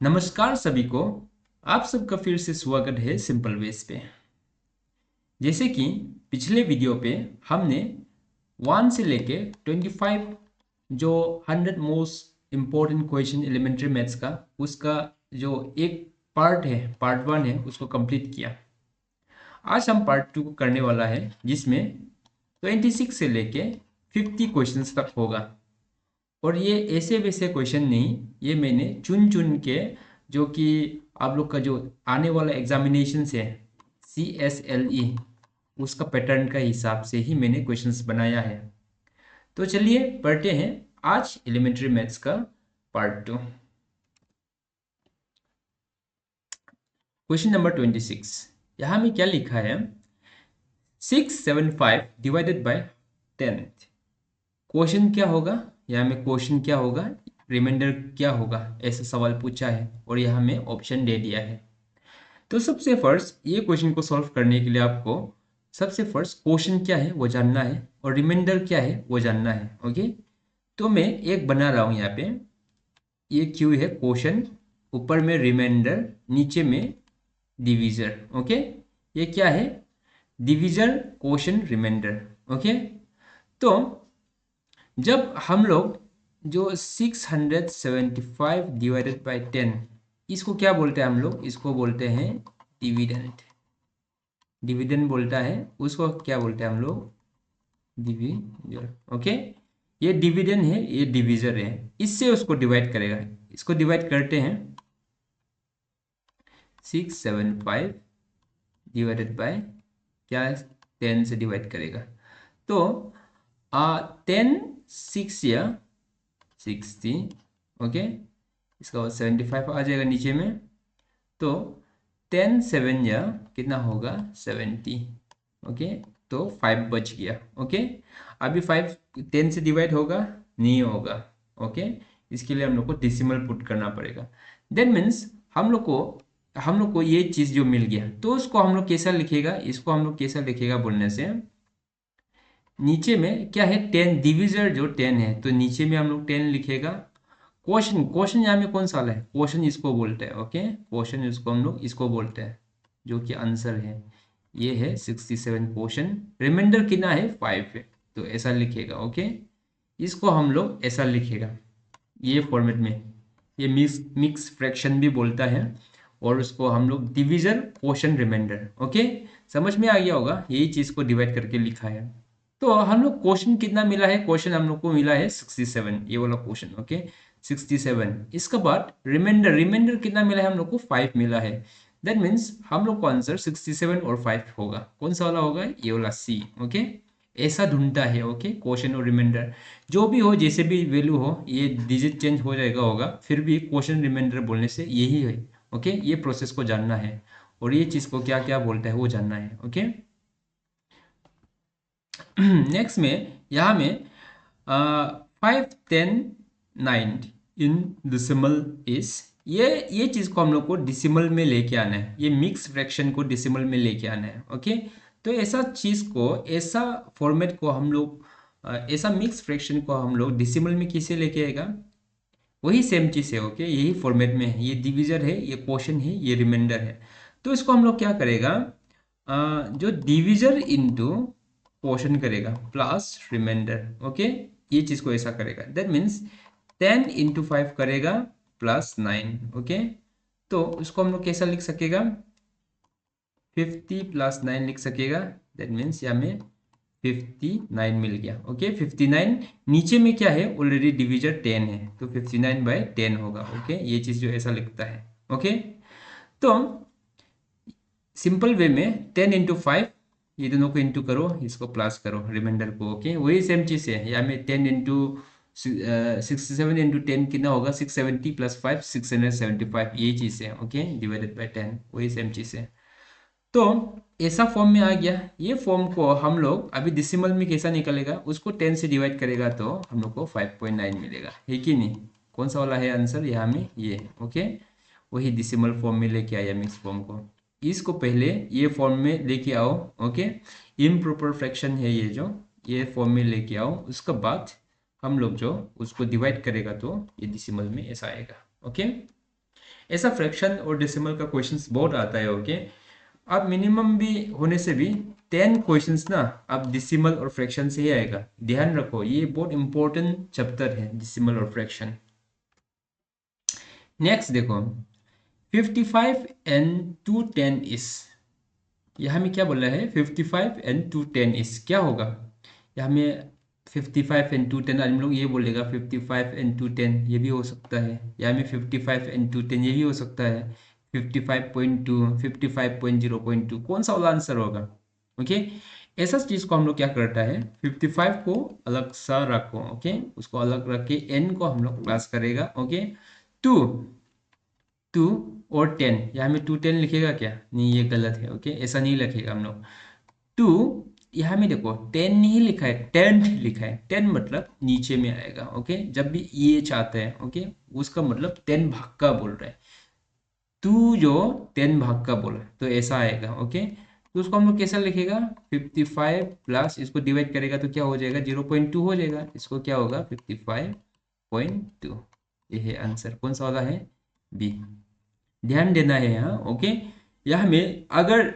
नमस्कार सभी को। आप सबका फिर से स्वागत है सिंपल वेज पे। जैसे कि पिछले वीडियो पे हमने 1 से लेके 25 जो 100 most important question elementary maths का उसका जो एक पार्ट है, पार्ट 1 है, उसको कंप्लीट किया। आज हम पार्ट 2 करने वाला है जिसमें 26 से लेके 50 क्वेश्चंस तक होगा। और ये ऐसे वैसे क्वेश्चन नहीं, ये मैंने चुन चुन के जो कि आप लोग का जो आने वाला एग्जामिनेशन है CSLE उसका पैटर्न का हिसाब से ही मैंने क्वेश्चंस बनाया है। तो चलिए पढ़ते हैं आज एलिमेंट्री मैथ्स का पार्ट 2। क्वेश्चन नंबर 26, यहाँ में क्या लिखा है? 675 डिवाइडेड बाय 10। क्वेश्चन क्या होगा? यहाँ में क्वेश्चन क्या होगा, रिमाइंडर क्या होगा, ऐसा सवाल पूछा है और यहाँ में ऑप्शन दे दिया है। तो सबसे फर्स्ट ये क्वेश्चन को सॉल्व करने के लिए आपको सबसे फर्स्ट क्वेश्चन क्या है वो जानना है और रिमाइंडर क्या है वो जानना है। ओके, तो मैं एक बना रहा हूँ यहाँ पे। ये क्यू है क्वेश्चन, ऊपर में रिमाइंडर, नीचे में डिविजर। ओके, ये क्या है? Divisor, question, reminder. ओके, तो जब हम लोग जो 675 डिवाइडेड बाई 10, इसको क्या बोलते हैं हम लोग? इसको बोलते हैं डिविडेंड। डिविडेंड बोलता है उसको, क्या बोलते हैं हम लोग? डिविजर। ओके, ये डिविडेंड है, ये डिविजर है, इससे उसको डिवाइड करेगा। इसको डिवाइड करते हैं 675 डिवाइडेड बाय क्या, 10 से डिवाइड करेगा। तो 10 6 या 60। ओके, इसका बाद 75 आ जाएगा नीचे में। तो 10 7 या कितना होगा? 70। ओके, तो 5 बच गया। ओके, अभी 5 10 से डिवाइड होगा? नहीं होगा। ओके, इसके लिए हम लोग को डेसिमल पुट करना पड़ेगा। देन मीन्स हम लोग को ये चीज़ जो मिल गया, तो उसको हम लोग कैसा लिखेगा? इसको हम लोग कैसा लिखेगा बोलने से, नीचे में क्या है? 10 डिविजर जो 10 है, तो नीचे में हम लोग 10 लिखेगा। क्वेश्चन, क्वेश्चन यहाँ में कौन सा वाला है? क्वेश्चन इसको बोलते हैं। ओके, क्वेश्चन इसको हम लोग इसको बोलते हैं, जो कि आंसर है ये है 67 क्वेश्चन। रिमाइंडर कितना है? 5 है, तो ऐसा लिखेगा। ओके, इसको हम लोग ऐसा लिखेगा ये फॉर्मेट में। ये मिक्स फ्रैक्शन भी बोलता है और उसको हम लोग डिविजन, क्वेश्चन, रिमाइंडर। ओके, समझ में आ गया होगा, यही चीज़ को डिवाइड करके लिखा है। तो हम लोग क्वेश्चन कितना मिला है? क्वेश्चन हम लोग को मिला है 67, ये वाला क्वेश्चन। ओके, 67। इसके बाद रिमाइंडर, रिमाइंडर कितना मिला है हम लोग को? 5 मिला है। दैट मीन्स हम लोग को आंसर 67 और 5 होगा। कौन सा वाला होगा? ये वाला सी। ओके, ऐसा ढूंढता है। ओके, क्वेश्चन और रिमाइंडर जो भी हो, जैसे भी वैल्यू हो, ये डिजिट चेंज हो जाएगा होगा, फिर भी क्वेश्चन रिमाइंडर बोलने से यही है। ओके, ये प्रोसेस को जानना है और ये चीज़ को क्या क्या बोलता है वो जानना है। ओके, नेक्स्ट में यहाँ में 5 10 9 इन डिसिमल इज, ये चीज़ को हम लोग को डिसिमल में लेके आना है। ये मिक्स फ्रैक्शन को डिसिमल में लेके आना है। ओके, तो ऐसा चीज़ को, ऐसा फॉर्मेट को हम लोग ऐसा मिक्स फ्रैक्शन को हम लोग डिसिमल में किसे लेके आएगा? वही सेम चीज़ है। ओके, यही फॉर्मेट में है। ये डिविजर है, ये क्वेश्चन है, ये रिमाइंडर है। तो इसको हम लोग क्या करेगा? जो डिविजर इंटू क्वेश्चन करेगा प्लस रिमाइंडर। ओके, ये चीज़ को ऐसा करेगा। दैट मीन्स 10 इंटू 5 करेगा प्लस 9। ओके, तो उसको हम लोग कैसा लिख सकेगा? 50 प्लस 9 लिख सकेगा। दैट मीन्स यहाँ में 59 मिल गया। ओके, 59 नीचे में क्या है? ऑलरेडी डिविजर 10 है, तो 59 बाय 10 होगा। ओके, ये चीज़ जो ऐसा लिखता है। ओके, तो सिंपल वे में 10 इंटू 5, ये दोनों को इंटू करो, इसको प्लस करो रिमाइंडर को। ओके, वही सेम चीज़ है। यहाँ में 10 इंटू 67 इंटू 10 कितना होगा? 670 प्लस 5 675, यही चीज़ है। ओके, डिवाइडेड बाय 10, वही सेम चीज़ है। तो ऐसा फॉर्म में आ गया। ये फॉर्म को हम लोग अभी डिसिमल में कैसा निकलेगा? उसको 10 से डिवाइड करेगा तो हम लोग को 5.9 मिलेगा, है कि नहीं? कौन सा वाला है आंसर यहाँ में? ये। ओके, वही डिसिमल फॉर्म में लेके आया मिक्स फॉर्म को। इसको पहले ये फॉर्म में लेके आओ। ओके, इम्प्रॉपर फ्रैक्शन है ये, जो ये फॉर्म में लेके आओ, उसके बाद हम लोग जो उसको डिवाइड करेगा तो ये डिसिमल में ऐसा आएगा। ओके, ऐसा फ्रैक्शन और डेसिमल का क्वेश्चंस बहुत आता है। ओके, अब मिनिमम भी होने से भी 10 क्वेश्चंस ना अब डेसिमल और फ्रैक्शन से ही आएगा। ध्यान रखो, ये बहुत इंपॉर्टेंट चैप्टर है डेसिमल और फ्रैक्शन। नेक्स्ट देखो, 55 एंड 210 इज, यहाँ में क्या बोला है, 55 एंड 210 इज क्या होगा। यहाँ में 55 एंड 210 हम लोग ये बोलेगा 55 एंड 210 ये भी हो सकता है। यहाँ में 55 एंड 210 ये भी हो सकता है। 55.2 55.0.2 कौन सा वाला आंसर होगा। ओके, ऐसा चीज को हम लोग क्या करता है, 55 को अलग सा रखो। ओके, उसको अलग रख के n को हम लोग प्लस करेगा। ओके, 2 2 और 10, यहाँ में 210 लिखेगा क्या, नहीं ये गलत है। ओके, ऐसा नहीं लिखेगा हम लोग। 2 यहाँ में देखो 10 नहीं लिखा है, 10 लिखा है। 10 मतलब नीचे में आएगा। ओके, जब भी ये चाहते हैं ओके, उसका मतलब 10 भाग का बोल रहा है। तू जो 10 भाग का बोला तो ऐसा आएगा। ओके, तो उसको हम लोग कैसा लिखेगा, 55 प्लस इसको डिवाइड करेगा तो क्या हो जाएगा, 0.2 हो जाएगा। इसको क्या होगा, 55.2। ये है आंसर, कौन सा वाला है, बी। ध्यान देना है यहाँ। ओके, यहाँ में अगर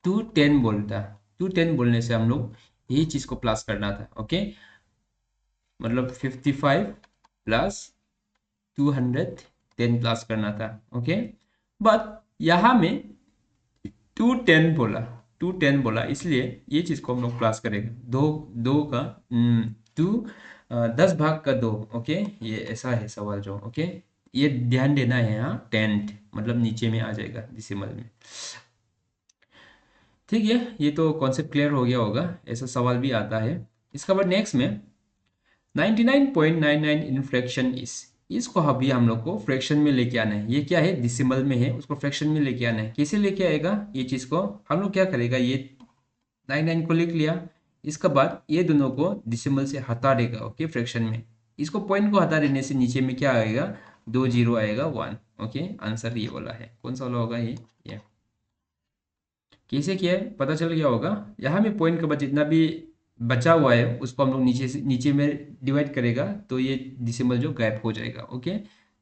210 बोलता, 210 बोलने से हम लोग यही चीज को प्लस करना था। ओके, मतलब 55 प्लस 210 प्लस करना था। ओके, बट यहाँ में 210 बोला, 210 बोला, इसलिए ये चीज को हम लोग प्लस करेंगे। दो दो का 2 10 भाग का 2। ओके, ये ऐसा है सवाल जो। ओके, ये ध्यान देना है यहाँ, 10th मतलब नीचे में आ जाएगा डिसिमल में। ठीक है, ये तो कॉन्सेप्ट क्लियर हो गया होगा, ऐसा सवाल भी आता है। इसके बाद नेक्स्ट में 99.99 इन फ्रैक्शन इज, इसको अभी हम लोग को फ्रैक्शन में लेके आना है। ये क्या है, डिसिमल में है, उसको फ्रैक्शन में लेके आना है। कैसे लेके आएगा ये चीज को, हम लोग क्या करेगा, ये 99 को लिख लिया, इसके बाद ये दोनों को डिसिमल से हटा देगा। ओके, फ्रैक्शन में इसको पॉइंट को हटा देने से नीचे में क्या आएगा, 2 जीरो आएगा 1। ओके, आंसर ये वाला है, कौन सा वाला होगा ये। कैसे किया है पता चल गया होगा। यहाँ में पॉइंट के बाद जितना भी बचा हुआ है उसको हम लोग नीचे में डिवाइड करेगा तो ये डिसिमल जो गायब हो जाएगा। ओके,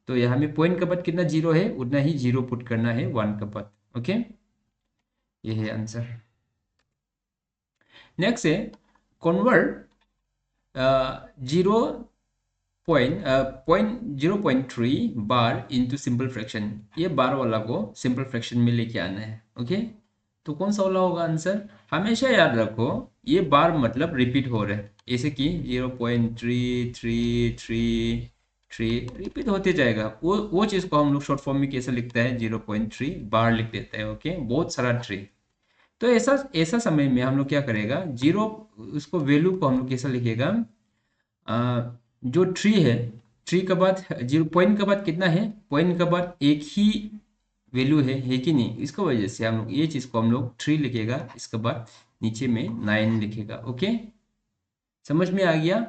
तो यहाँ में पॉइंट का बाद कितना जीरो है उतना ही जीरो पुट करना है 1 का बाद। ओके, ये है आंसर। नेक्स्ट है convert 0.3 bar into simple fraction. ये बार वाला को सिंपल फ्रैक्शन में लेके आना है। ओके, तो कौन सा वाला होगा आंसर, हमेशा याद रखो ये बार मतलब रिपीट हो रहा है, जैसे कि 0.3333 रिपीट होते जाएगा। वो चीज को हम लोग शॉर्ट फॉर्म में कैसे लिखते हैं, 0.3 बार लिख देते हैं। ओके, बहुत सारा ट्री। तो ऐसा ऐसा समय में हम लोग क्या करेगा, जीरो उसको वैल्यू को हम लोग कैसा लिखेगा, जो ट्री है, ट्री के बाद जीरो, पॉइंट के बाद कितना है, पॉइंट के बाद एक ही वैल्यू है कि नहीं, इसको वजह से हम लोग ये चीज को हम लोग ट्री लिखेगा, इसके बाद नीचे में 9 लिखेगा। ओके, समझ में आ गया।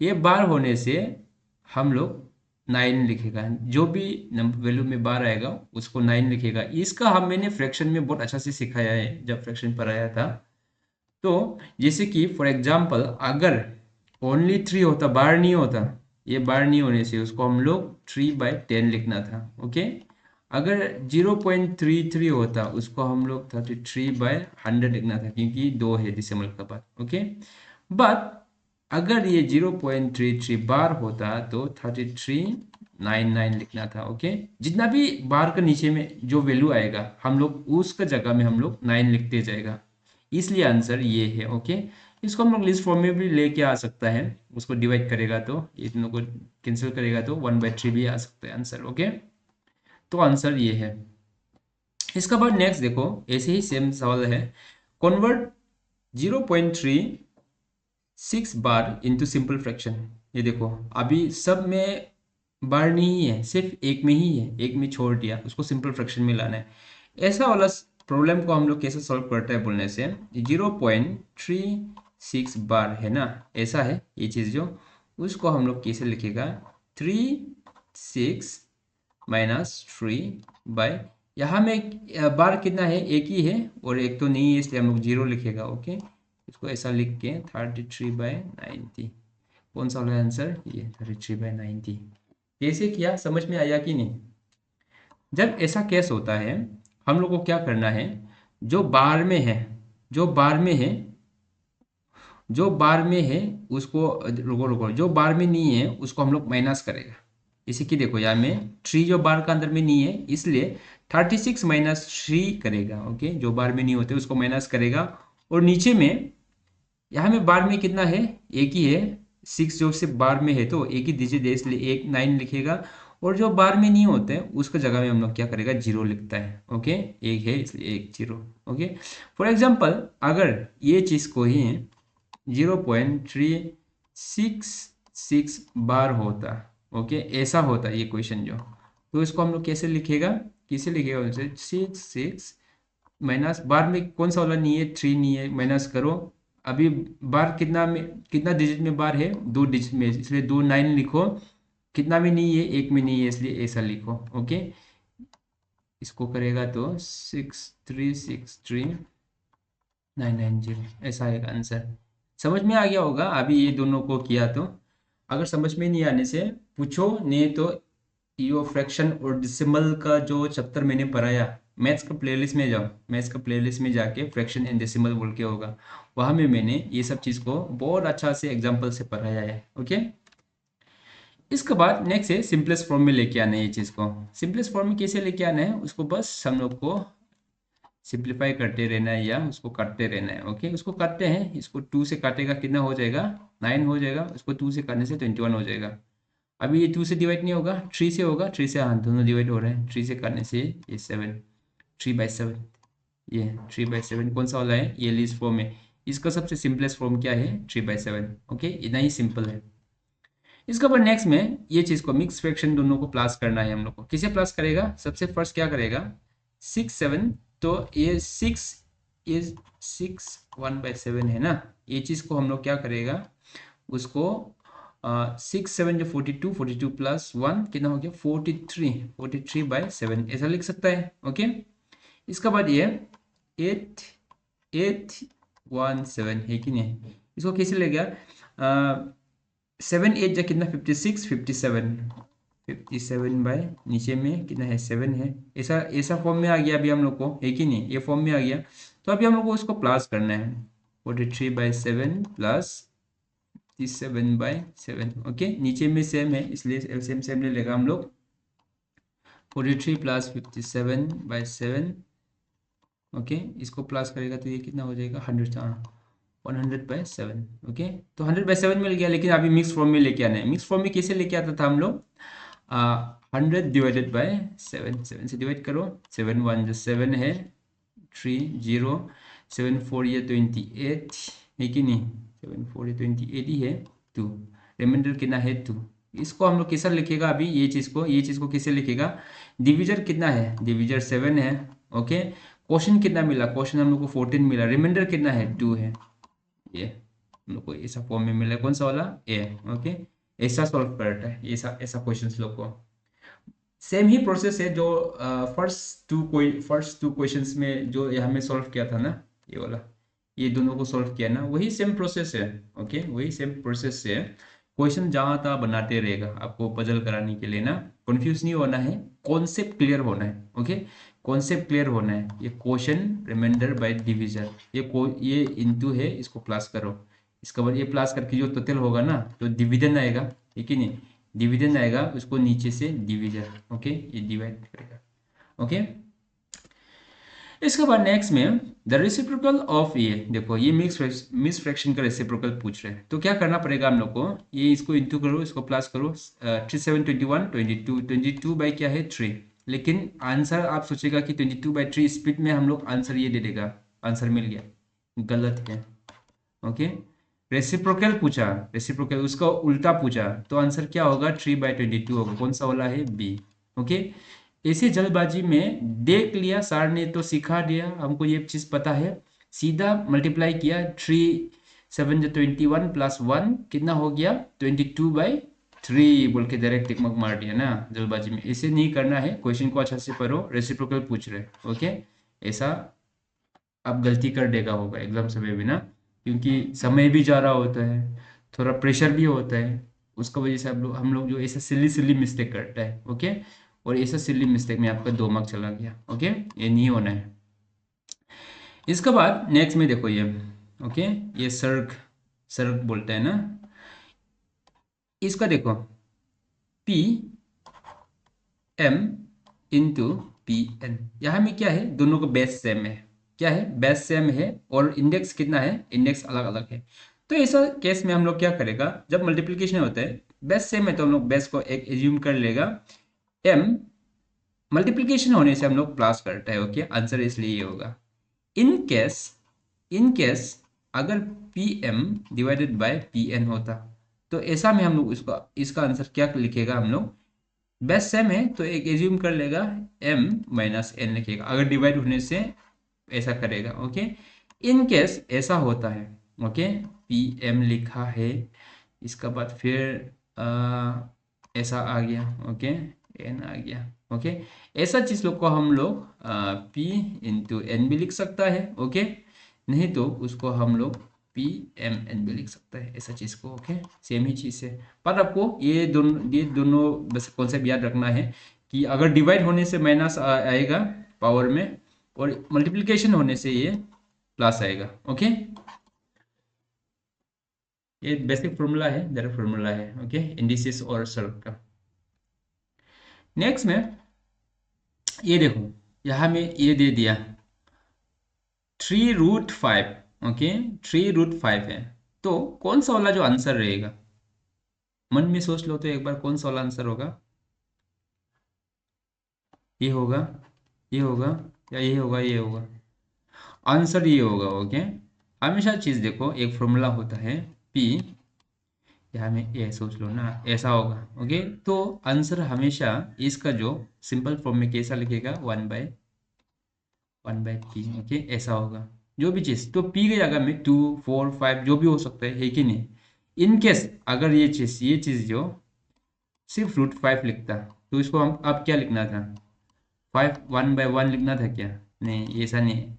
ये बार होने से हम लोग 9 लिखेगा, जो भी वैल्यू में बार आएगा उसको 9 लिखेगा। इसका हम मैंने फ्रैक्शन में बहुत अच्छा से सिखाया है जब फ्रैक्शन पढ़ाया था। तो जैसे कि फॉर एग्जाम्पल अगर ओनली 3 होता, बार नहीं होता, ये बार नहीं होने से उसको हम लोग 3/10 लिखना था। ओके, अगर 0.33 होता उसको हम लोग 33/100 लिखना था, क्योंकि 2 है डिसिमल का बाद। ओके, बट अगर ये 0.33 बार होता तो 3399 लिखना था। ओके, जितना भी बार का नीचे में जो वैल्यू आएगा हम लोग उसका जगह में हम लोग 9 लिखते जाएगा, इसलिए आंसर ये है। ओके, इसको हम लोग लिस्ट फॉर्म में भी लेके आ सकता है, उसको डिवाइड करेगा तो इतनों को कैंसिल करेगा तो 1/3 भी आ सकता है आंसर। ओके, तो आंसर ये है। इसका बाद नेक्स्ट देखो, ऐसे ही सेम सवाल है, convert 0.36 bar into simple fraction. ये देखो अभी सब में बार नहीं है, सिर्फ एक में ही है, एक में छोड़ दिया, उसको सिंपल फ्रैक्शन में लाना है। ऐसा वाला प्रॉब्लम को हम लोग कैसे सॉल्व करते हैं बोलने से, 0.36 बार है ना, ऐसा है ये चीज़ जो, उसको हम लोग कैसे लिखेगा, 36 माइनस 3 यहाँ में बार कितना है, एक ही है और एक तो नहीं है, इसलिए हम लोग 0 लिखेगा। ओके, इसको ऐसा लिख के 33/90, कौन सा वाला आंसर, ये 33/90। कैसे किया समझ में आया कि नहीं? जब ऐसा केस होता है हम लोग को क्या करना है, जो बार में है, जो बार में है, जो बार में है उसको, रुको रुको, जो बार में नहीं है उसको हम लोग माइनस करेगा। इसी की देखो यहाँ में 3 जो बार का अंदर में नहीं है, इसलिए 36 माइनस 3 करेगा। ओके, जो बार में नहीं होते उसको माइनस करेगा। और नीचे में यहाँ में बार में कितना है, एक ही है, 6 जो से बार में है तो एक ही डिजिट है, इसलिए एक 9 लिखेगा। और जो बार में नहीं होते हैं उसका जगह में हम लोग क्या करेगा, जीरो लिखता है। ओके, एक है इसलिए एक जीरो। ओके, फॉर एग्जाम्पल अगर ये चीज़ को ही 0.366 बार होता, ओके ऐसा होता ये क्वेश्चन जो, तो इसको हम लोग कैसे लिखेगा, कैसे लिखेगा उनसे, 6 माइनस बार में कौन सा वाला नहीं है, 3 नहीं है, माइनस करो। अभी बार कितना में, कितना डिजिट में बार है, 2 डिजिट में, इसलिए 2 9 लिखो। कितना में नहीं है, एक में नहीं है, इसलिए ऐसा लिखो। ओके, इसको करेगा तो 6363990 ऐसा एक आंसर। समझ में आ गया होगा अभी ये दोनों को किया तो। अगर समझ में नहीं आने से पूछो, नहीं तो यो फ्रैक्शन और डिसिमल का जो चैप्टर मैंने पढ़ाया, मैथ्स का प्लेलिस्ट में जाओ, मैथ्स का प्लेलिस्ट में जाके फ्रैक्शन एंड डेसिमल बोल के होगा, वहाँ में मैंने ये सब चीज़ को बहुत अच्छा से एग्जाम्पल से पढ़ाया है। ओके, इसके बाद नेक्स्ट है सिंपलेस्ट फॉर्म में लेके आना है। ये चीज़ को सिंपलेस्ट फॉर्म में कैसे लेके आना है, उसको बस हम लोग को सिंप्लीफाई करते रहना है या उसको काटते रहना है। ओके, उसको काटते हैं, इसको 2 से काटेगा कितना हो जाएगा, 9 हो जाएगा। उसको 2 से काटने से 21 हो जाएगा। अभी ये 2 से डिवाइड नहीं होगा, 3 से होगा, 3 से, हाँ दोनों डिवाइड हो रहे हैं। 3 से काटने से ये 7, 3/7, ये 3/7 कौन सा वाला है, ये लीस्ट फॉर्म है। इसका सबसे सिंपलेस्ट फॉर्म क्या है, 3/7। ओके, इतना ही सिंपल है। इसके बाद नेक्स्ट में ये चीज़ को मिक्स फ्रैक्शन दोनों को प्लस करना है हम लोग को। किसे प्लस करेगा, सबसे फर्स्ट क्या करेगा, 6 7, तो ये 6 1/7 है ना, ये चीज़ को हम लोग क्या करेगा, उसको 6 7 जो 42 प्लस 1 कितना हो गया, 43/7 ऐसा लिख सकता है। ओके, इसका बाद ये 8 8 1 7 है कि नहीं, इसको कैसे ले गया, 7 8 जा कितना, 56 57 बाय नीचे में कितना है, 7 है। ऐसा ऐसा फॉर्म में आ गया अभी हम लोग को, है कि नहीं, ये फॉर्म में आ गया। तो अभी हम लोग को उसको प्लस करना है, 43/7 प्लस 57/7। ओके, नीचे में सेम है इसलिए सेम सेम ले लेगा हम लोग। 43 प्लस 57/7। ओके, इसको प्लस करेगा तो ये कितना हो जाएगा, 100, 100/7। ओके, तो 100/7 मिल गया। लेकिन अभी मिक्स फॉर्म में लेके आना है। मिक्स फॉर्म में कैसे लेके आता था हम लोग, 100/7, 7 से डिवाइड करो, 7 1 जो 7 है, 3 0, 7 4 ये 28 है कि नहीं, 7 4 ये 28 ही है, 2 रिमाइंडर कितना है 2। इसको हम लोग कैसा लिखेगा अभी, ये चीज़ को कैसे लिखेगा, डिविजर कितना है, डिविजर 7 है। ओके, क्वेश्चन कितना मिला, क्वेश्चन हम लोग को 14 मिला, रिमाइंडर कितना है 2 है। ये हम लोग को ऐसा फॉर्म में मिला, कौन सा वाला, ए। ओके, ऐसा सॉल्व करता है ऐसा ऐसा क्वेश्चन लोग को। सेम ही प्रोसेस है जो फर्स्ट टू क्वेश्चंस में जो यहाँ में सॉल्व किया था ना, ये वाला, ये दोनों को सॉल्व किया ना, वही सेम प्रोसेस है। ओके, वही सेम प्रोसेस है। क्वेश्चन जहाँ तहाँ बनाते रहेगा आपको पजल कराने के लिए ना, कंफ्यूज नहीं होना है, कॉन्सेप्ट क्लियर होना है। ओके, कॉन्सेप्ट क्लियर होना है। ये क्वेश्चन रिमाइंडर बाय डिविजन, ये इनटू है, इसको प्लस करो, इसके बाद ये प्लस करके जो टोटल होगा ना, तो डिविजन आएगा, ठीक है नहीं, डिविजन आएगा, उसको नीचे से डिविजन। ओके, ये डिवाइड करेगा। ओके, इसके बाद नेक्स्ट में द रेसिप्रोकल ऑफ, ये देखो ये मिक्स फ्रैक्शन का रेसिप्रोकल पूछ रहे हैं, तो क्या करना पड़ेगा हम लोग को, ये इसको इंटू करो, इसको प्लस करो, 3 7 21 22 बाई क्या है 3। लेकिन आंसर आप सोचेगा कि 22/3 स्पीड में हम लोग आंसर ये दे देगा, आंसर मिल गया, गलत है। ओके, रेसिप्रोकल पूछा, रेसिप्रोकल उसका उल्टा पूछा, तो आंसर क्या होगा, 3/22 होगा, कौन सा वाला है, बी। ओके, ऐसे जल्दबाजी में देख लिया सर ने तो सिखा दिया, हमको ये चीज पता है, सीधा मल्टीप्लाई किया, 3 7 जो 21 प्लस 1 कितना हो गया, 22/3 बोल के डायरेक्ट टिक मार्क मार दिया ना जल्दबाजी में। ऐसे नहीं करना है, क्वेश्चन को अच्छा से पढ़ो, रेसिप्रोकल पूछ रहे। ओके, ऐसा अब गलती कर देगा होगा एग्जाम समय भी ना, क्योंकि समय भी जा रहा होता है, थोड़ा प्रेशर भी होता है। उसका वजह से हम लोग जो ऐसा सिली मिस्टेक करता है। ओके, और ऐसा सिली मिस्टेक में आपका 2 मार्क चला गया। ओके, ये नहीं होना है। इसके बाद नेक्स्ट में देखो ये, ओके, ये सर्क सर्क बोलता है ना, इसका देखो P M into P N, यहाँ में क्या है, दोनों का बेस सेम है। क्या है, बेस सेम है और इंडेक्स कितना है, इंडेक्स अलग अलग है। तो ऐसा केस में हम लोग क्या करेगा, जब मल्टीप्लिकेशन होता है बेस सेम है तो हम लोग बेस को एक एज्यूम कर लेगा, एम मल्टीप्लिकेशन होने से हम लोग प्लस करता है। ओके, आंसर इसलिए ये होगा। इन केस अगर P M divided by P N होता तो ऐसा में हम लोग इसका आंसर क्या लिखेगा, हम लोग बेस सेम है तो एक एज्यूम कर लेगा, m माइनस एन लिखेगा, अगर डिवाइड होने से ऐसा करेगा। ओके, इन केस ऐसा होता है। ओके, पी एम लिखा है, इसका बाद फिर ऐसा आ गया। ओके, एन आ गया। ओके, ऐसा चीज लोग को हम लोग p इंटू एन भी लिख सकता है। ओके, नहीं तो उसको हम लोग पी एम एन भी लिख सकता है, ऐसा चीज को। ओके, सेम ही चीज है, पर आपको ये दोनों बस कॉन्सेप्ट याद रखना है कि अगर डिवाइड होने से माइनस आएगा पावर में, और मल्टीप्लिकेशन होने से ये प्लस आएगा। ओके, ये बेसिक फॉर्मूला है, जनरल फॉर्मूला है। ओके, इंडिसेस और सर्क का। नेक्स्ट में ये देखो, यहाँ में ये दे दिया 3√5। ओके, 3√5 है, तो कौन सा वाला जो आंसर रहेगा, मन में सोच लो तो एक बार, कौन सा वाला आंसर होगा, ये होगा, ये होगा, या ये होगा, ये होगा, आंसर ये होगा। ओके, हमेशा चीज देखो, एक फॉर्मूला होता है पी, यहाँ में ये सोच लो ना, ऐसा होगा। ओके, तो आंसर हमेशा इसका जो सिंपल फॉर्म में कैसा लिखेगा, 1/p। ओके, ऐसा होगा जो भी चीज, तो p की जगह में 2, 4, 5 जो भी हो सकता है कि नहीं। इन केस अगर ये चीज जो सिर्फ √5 लिखता तो इसको हम अब क्या लिखना था, 5 1/1 लिखना था क्या, नहीं, ऐसा नहीं है।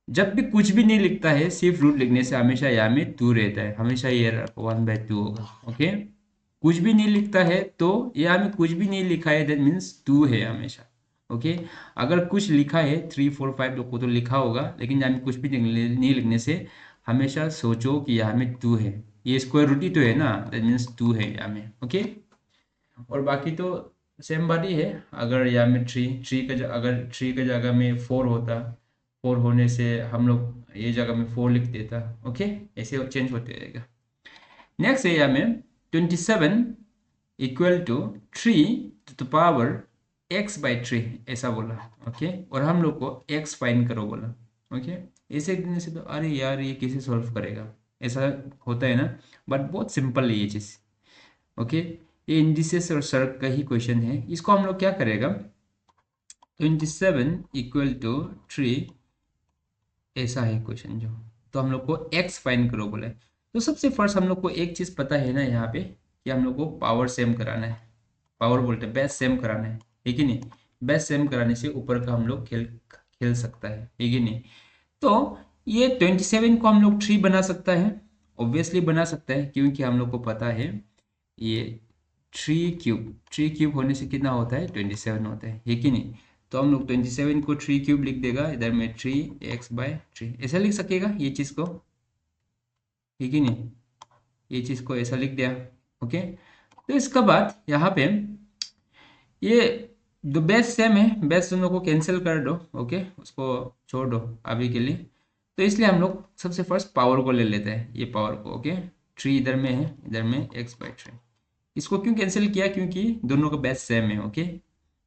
जब भी कुछ भी नहीं लिखता है सिर्फ रूट लिखने से हमेशा यहाँ में 2 रहता है, हमेशा ये 1/2 होगा। ओके, कुछ भी नहीं लिखता है तो यहाँ में कुछ भी नहीं लिखा है, दैट मीन्स 2 है हमेशा। ओके, अगर कुछ लिखा है 3, 4, 5 लोग को तो लिखा होगा, लेकिन यहाँ में कुछ भी नहीं लिखने से हमेशा सोचो कि यहाँ में 2 है, ये स्क्वायर रूट ही तो है ना, दैट मीन्स 2 है यहाँ में। ओके, और बाकी तो सेम बात ही है। अगर यहाँ में अगर 3 का जगह में 4 होता, 4 होने से हम लोग ये जगह में 4 लिख देता। ओके, ऐसे चेंज होते रहेगा। नेक्स्ट है यहाँ में 27 equal to 3 to the power x/3 ऐसा बोला। ओके, और हम लोग को x फाइंड करो बोला। ओके, ऐसे देने से तो अरे यार ये कैसे सॉल्व करेगा, ऐसा होता है ना, बट बहुत सिंपल है ये चीज़। ओके, ये इंडिसेस और सर्क का ही क्वेश्चन है। इसको हम लोग क्या करेगा, 27 इक्वल टू 3 ऐसा है क्वेश्चन जो, तो हम लोग को x फाइंड करो बोले। तो सबसे फर्स्ट हम लोग को एक चीज़ पता है ना यहाँ पे, कि हम लोग को पावर सेम कराना है, पावर बोलते हैं बेस सेम कराना है कि नहीं। बेस सेम कराने से ऊपर का हम लोग खेल खेल सकता है कि नहीं। तो ये 27 को हम लोग 3 बना सकता है, ऑब्वियसली बना सकता है, क्योंकि हम लोग को पता है ये 3 क्यूब होने से कितना होता है, 27 होता है कि नहीं। तो हम लोग 27 को 3 क्यूब लिख देगा, इधर में 3x/3 ऐसा लिख सकेगा ये चीज़ को, ठीक है नहीं, ये चीज़ को ऐसा लिख दिया। ओके, तो इसका बाद यहाँ पे ये दो बेस सेम है, बेस दोनों को कैंसिल कर दो। ओके, उसको छोड़ दो अभी के लिए। तो इसलिए हम लोग सबसे फर्स्ट पावर को ले लेते हैं, ये पावर को। ओके, 3 इधर में है, इधर में x/3। इसको क्यों कैंसिल किया, क्योंकि दोनों का बेस सेम है। ओके,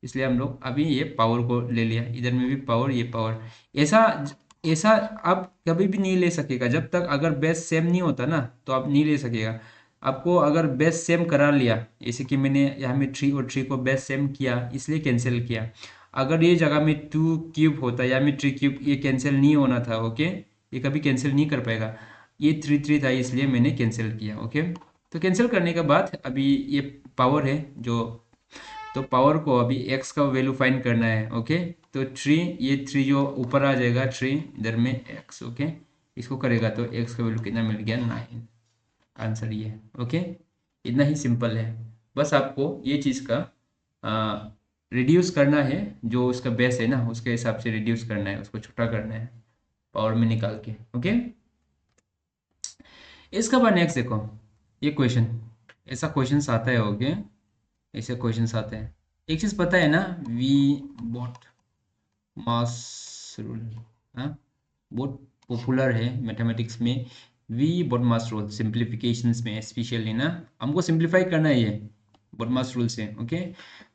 इसलिए हम लोग अभी ये पावर को ले लिया, इधर में भी पावर, ये पावर। ऐसा ऐसा आप कभी भी नहीं ले सकेगा जब तक अगर बेस सेम नहीं होता ना, तो आप नहीं ले सकेगा। आपको अगर बेस सेम करा लिया, जैसे कि मैंने यहाँ में 3 और 3 को बेस सेम किया इसलिए कैंसिल किया। अगर ये जगह में 2 क्यूब होता या में 3 क्यूब, ये कैंसिल नहीं होना था। ओके, ये कभी कैंसिल नहीं कर पाएगा, ये 3 था इसलिए मैंने कैंसिल किया। ओके, तो कैंसिल करने के बाद अभी ये पावर है जो, तो पावर को अभी x का वैल्यू फाइंड करना है। ओके, तो 3, ये 3 जो ऊपर आ जाएगा 3, इधर में x। ओके, इसको करेगा तो x का वैल्यू कितना मिल गया, 9, आंसर ये। ओके, इतना ही सिंपल है। बस आपको ये चीज़ का रिड्यूस करना है, जो उसका बेस है ना उसके हिसाब से रिड्यूस करना है, उसको छोटा करना है पावर में निकाल के। ओके, इसके बाद नेक्स्ट देखो ये क्वेश्चन, ऐसा क्वेश्चन आता है। ओके, ऐसे क्वेश्चन आते हैं। एक चीज़ पता है ना, वी बॉट मास रूल, हाँ बहुत पॉपुलर है मैथमेटिक्स में। वी बॉटमास रूल सिंप्लीफिकेशंस में स्पेशली ना, हमको सिंप्लीफाई करना है ये बॉटमास रूल से। ओके,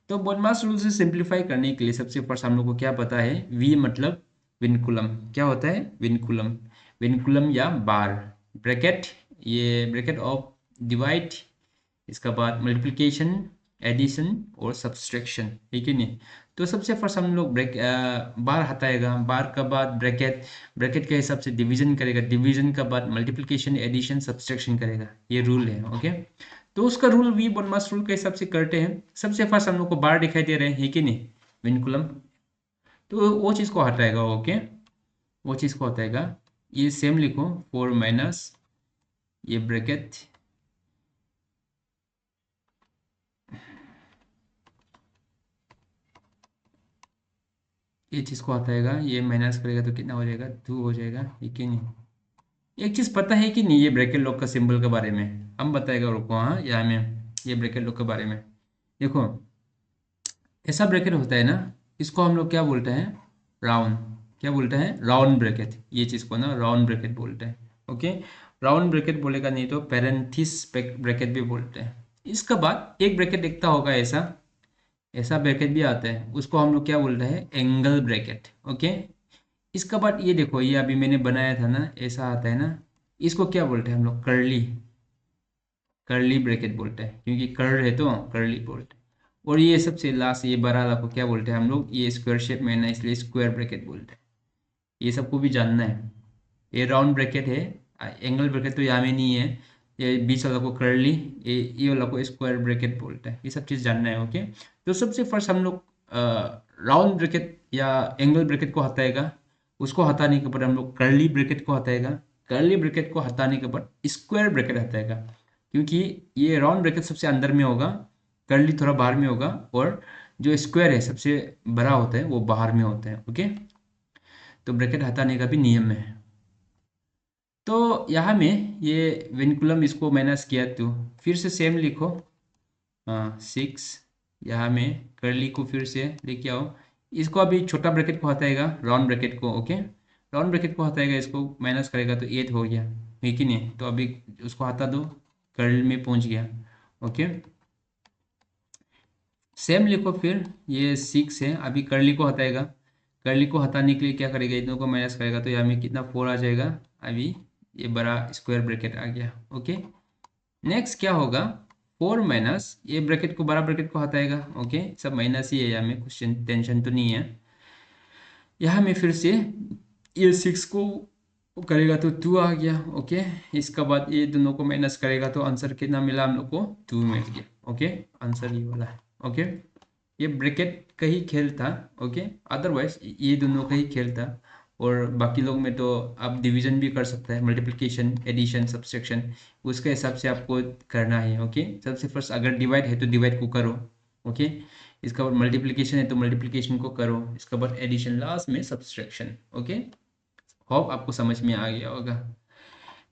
तो बॉटमास रूल से सिंप्लीफाई करने के लिए सबसे फर्स्ट हम लोग को क्या पता है, वी मतलब विनकुलम। क्या होता है विनकुलम, विनकुलम या बार, ब्रैकेट, ये ब्रैकेट ऑफ डिवाइड, इसका बाद मल्टीप्लिकेशन, एडिशन और सब्सट्रैक्शन, ठीक है नहीं। तो सबसे फर्स्ट हम लोग बार हटाएगा, बार का बाद ब्रैकेट, ब्रैकेट के हिसाब से डिवीजन करेगा, डिवीजन का बाद मल्टीप्लिकेशन, एडिशन, सब्सट्रैक्शन करेगा, ये रूल है। ओके, तो उसका रूल वी बॉटमास रूल के हिसाब से करते हैं। सबसे फर्स्ट हम लोग को बार दिखाई दे रहे हैं, है कि नहीं, विनकुलम, तो वो चीज़ को हटाएगा। ओके, वो चीज़ को हटाएगा, ये सेम लिखो 4 माइनस ये ब्रैकेट, ये चीज़ को हटाएगा, ये माइनस करेगा तो कितना हो जाएगा 2 हो जाएगा, ठीक है नहीं। एक चीज़ पता है कि नहीं ये ब्रैकेट लॉक का सिंबल के बारे में, हम बताएगा रुको, हाँ यहाँ में ये ब्रैकेट लॉक के बारे में देखो, ऐसा ब्रैकेट होता है ना, इसको हम लोग क्या बोलते हैं, राउंड, क्या बोलते हैं, राउंड ब्रैकेट, ये चीज़ को ना राउंड ब्रैकेट बोलते हैं। ओके, राउंड ब्रैकेट बोलेगा, नहीं तो पैरेंथेसिस ब्रैकेट भी बोलते हैं। इसके बाद एक ब्रैकेट दिखता होगा ऐसा, ऐसा ब्रैकेट भी आता है, उसको हम लोग क्या बोलते हैं, एंगल ब्रैकेट। ओके, इसका बाद ये देखो, ये अभी मैंने बनाया था ना, ऐसा आता है ना, इसको क्या बोलते हैं हम लोग, कर्ली, कर्ली ब्रैकेट बोलते हैं, क्योंकि कर्ल है तो कर्ली बोलते हैं। और ये सबसे लास्ट ये बड़ा वाला को क्या बोलते हैं हम लोग, ये स्क्वायर शेप में है ना, इसलिए स्क्वायर ब्रैकेट बोलते हैं। ये सबको भी जानना है। ये राउंड ब्रैकेट है, एंगल ब्रैकेट तो यहाँ में नहीं है, ये बीच वाला को कर्ली, ये वाला को स्क्वायर ब्रैकेट बोलते हैं। ये सब चीज़ जानना है। ओके, तो सबसे फर्स्ट हम लोग राउंड ब्रैकेट या एंगल ब्रैकेट को हटाएगा, उसको हटाने के बाद हम लोग कर्ली ब्रैकेट को हटाएगा, कर्ली ब्रैकेट को हटाने के बाद स्क्वायर ब्रैकेट हटाएगा, क्योंकि ये राउंड ब्रैकेट सबसे अंदर में होगा, कर्ली थोड़ा बाहर में होगा, और जो स्क्वायर है सबसे बड़ा होता है वो बाहर में होता है। ओके, तो ब्रैकेट हटाने का भी नियम है। तो यहाँ में ये विनकुलम इसको माइनस किया, तो फिर से सेम लिखो, हाँ 6, यहाँ में कर्ली को फिर से लेके आओ, इसको अभी छोटा ब्रैकेट को हटाएगा, राउंड ब्रैकेट को। ओके, राउंड ब्रैकेट को हटाएगा, इसको माइनस करेगा तो 8 हो गया, है कि नहीं, तो अभी उसको हटा दो, कर्ल में पहुंच गया। ओके, सेम लिखो फिर, ये 6 है, अभी कर्ली को हटाएगा, कर्ली को हटाने के लिए क्या करेगा, इन दोनों को माइनस करेगा तो यहाँ में कितना 4 आ जाएगा, अभी ये बड़ा स्क्वायर ब्रैकेट आ गया। ओके, नेक्स्ट क्या होगा, 4 माइनस ये ब्रैकेट को, बड़ा ब्रैकेट को हटाएगा। ओके, सब माइनस ही है, यहाँ में कुछ टेंशन तो नहीं है। यहाँ में फिर से ये 6 को करेगा तो 2 आ गया। ओके, इसका बाद ये दोनों को माइनस करेगा तो आंसर कितना मिला हम लोग को, 2 मिल गया। ओके, आंसर ये वाला है। ओके, ये ब्रैकेट का ही खेल था। ओके, अदरवाइज ये दोनों का ही खेल था, और बाकी लोग में तो आप डिवीजन भी कर सकते हैं, मल्टीप्लिकेशन, एडिशन, सब्सट्रैक्शन, उसके हिसाब से आपको करना है। ओके, सबसे फर्स्ट अगर डिवाइड है तो डिवाइड को करो। ओके, इसका बाद मल्टीप्लिकेशन है तो मल्टीप्लिकेशन को करो, इसका बाद एडिशन, लास्ट में सब्सट्रैक्शन। ओके, होप आपको समझ में आ गया होगा।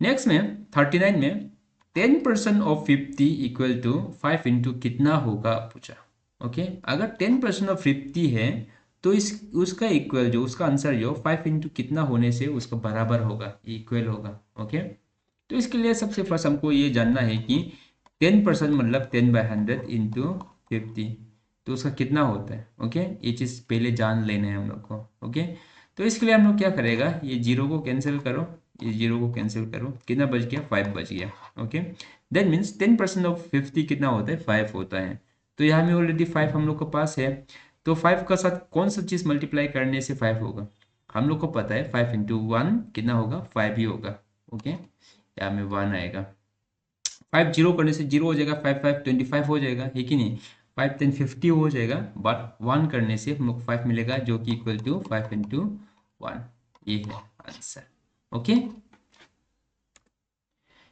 नेक्स्ट में 39 में 10% ऑफ 50 इक्वल टू 5 इंटू कितना होगा पूछा। ओके, अगर 10% ऑफ 50 है तो इस उसका इक्वल, जो उसका आंसर जो 5 इंटू कितना होने से उसका बराबर होगा, इक्वल होगा। ओके, तो इसके लिए सबसे फर्स्ट हमको ये जानना है कि 10% मतलब 10/100 इंटू 50, तो उसका कितना होता है। ओके, ये चीज़ पहले जान लेना है हम लोग को। ओके, तो इसके लिए हम लोग क्या करेगा, ये जीरो को कैंसिल करो, ये जीरो को कैंसिल करो, कितना बच गया, 5 बच गया। ओके, दैट मीन्स 10% ऑफ 50 कितना होता है, 5 होता है। तो यहाँ में ऑलरेडी 5 हम लोग के पास है, तो 5 का साथ कौन सा चीज़ मल्टीप्लाई करने से 5 होगा, हम लोग को पता है 5 इंटू 1 कितना होगा, 5 ही होगा। ओके, यहाँ में 1 आएगा, 5 जीरो करने से जीरो हो जाएगा, 5 5 25 हो जाएगा, है कि नहीं, 5 10 50 हो जाएगा, बट 1 करने से हम लोग 5 मिलेगा, जो कि इक्वल टू 5 इंटू 1, ये है आंसर। ओके,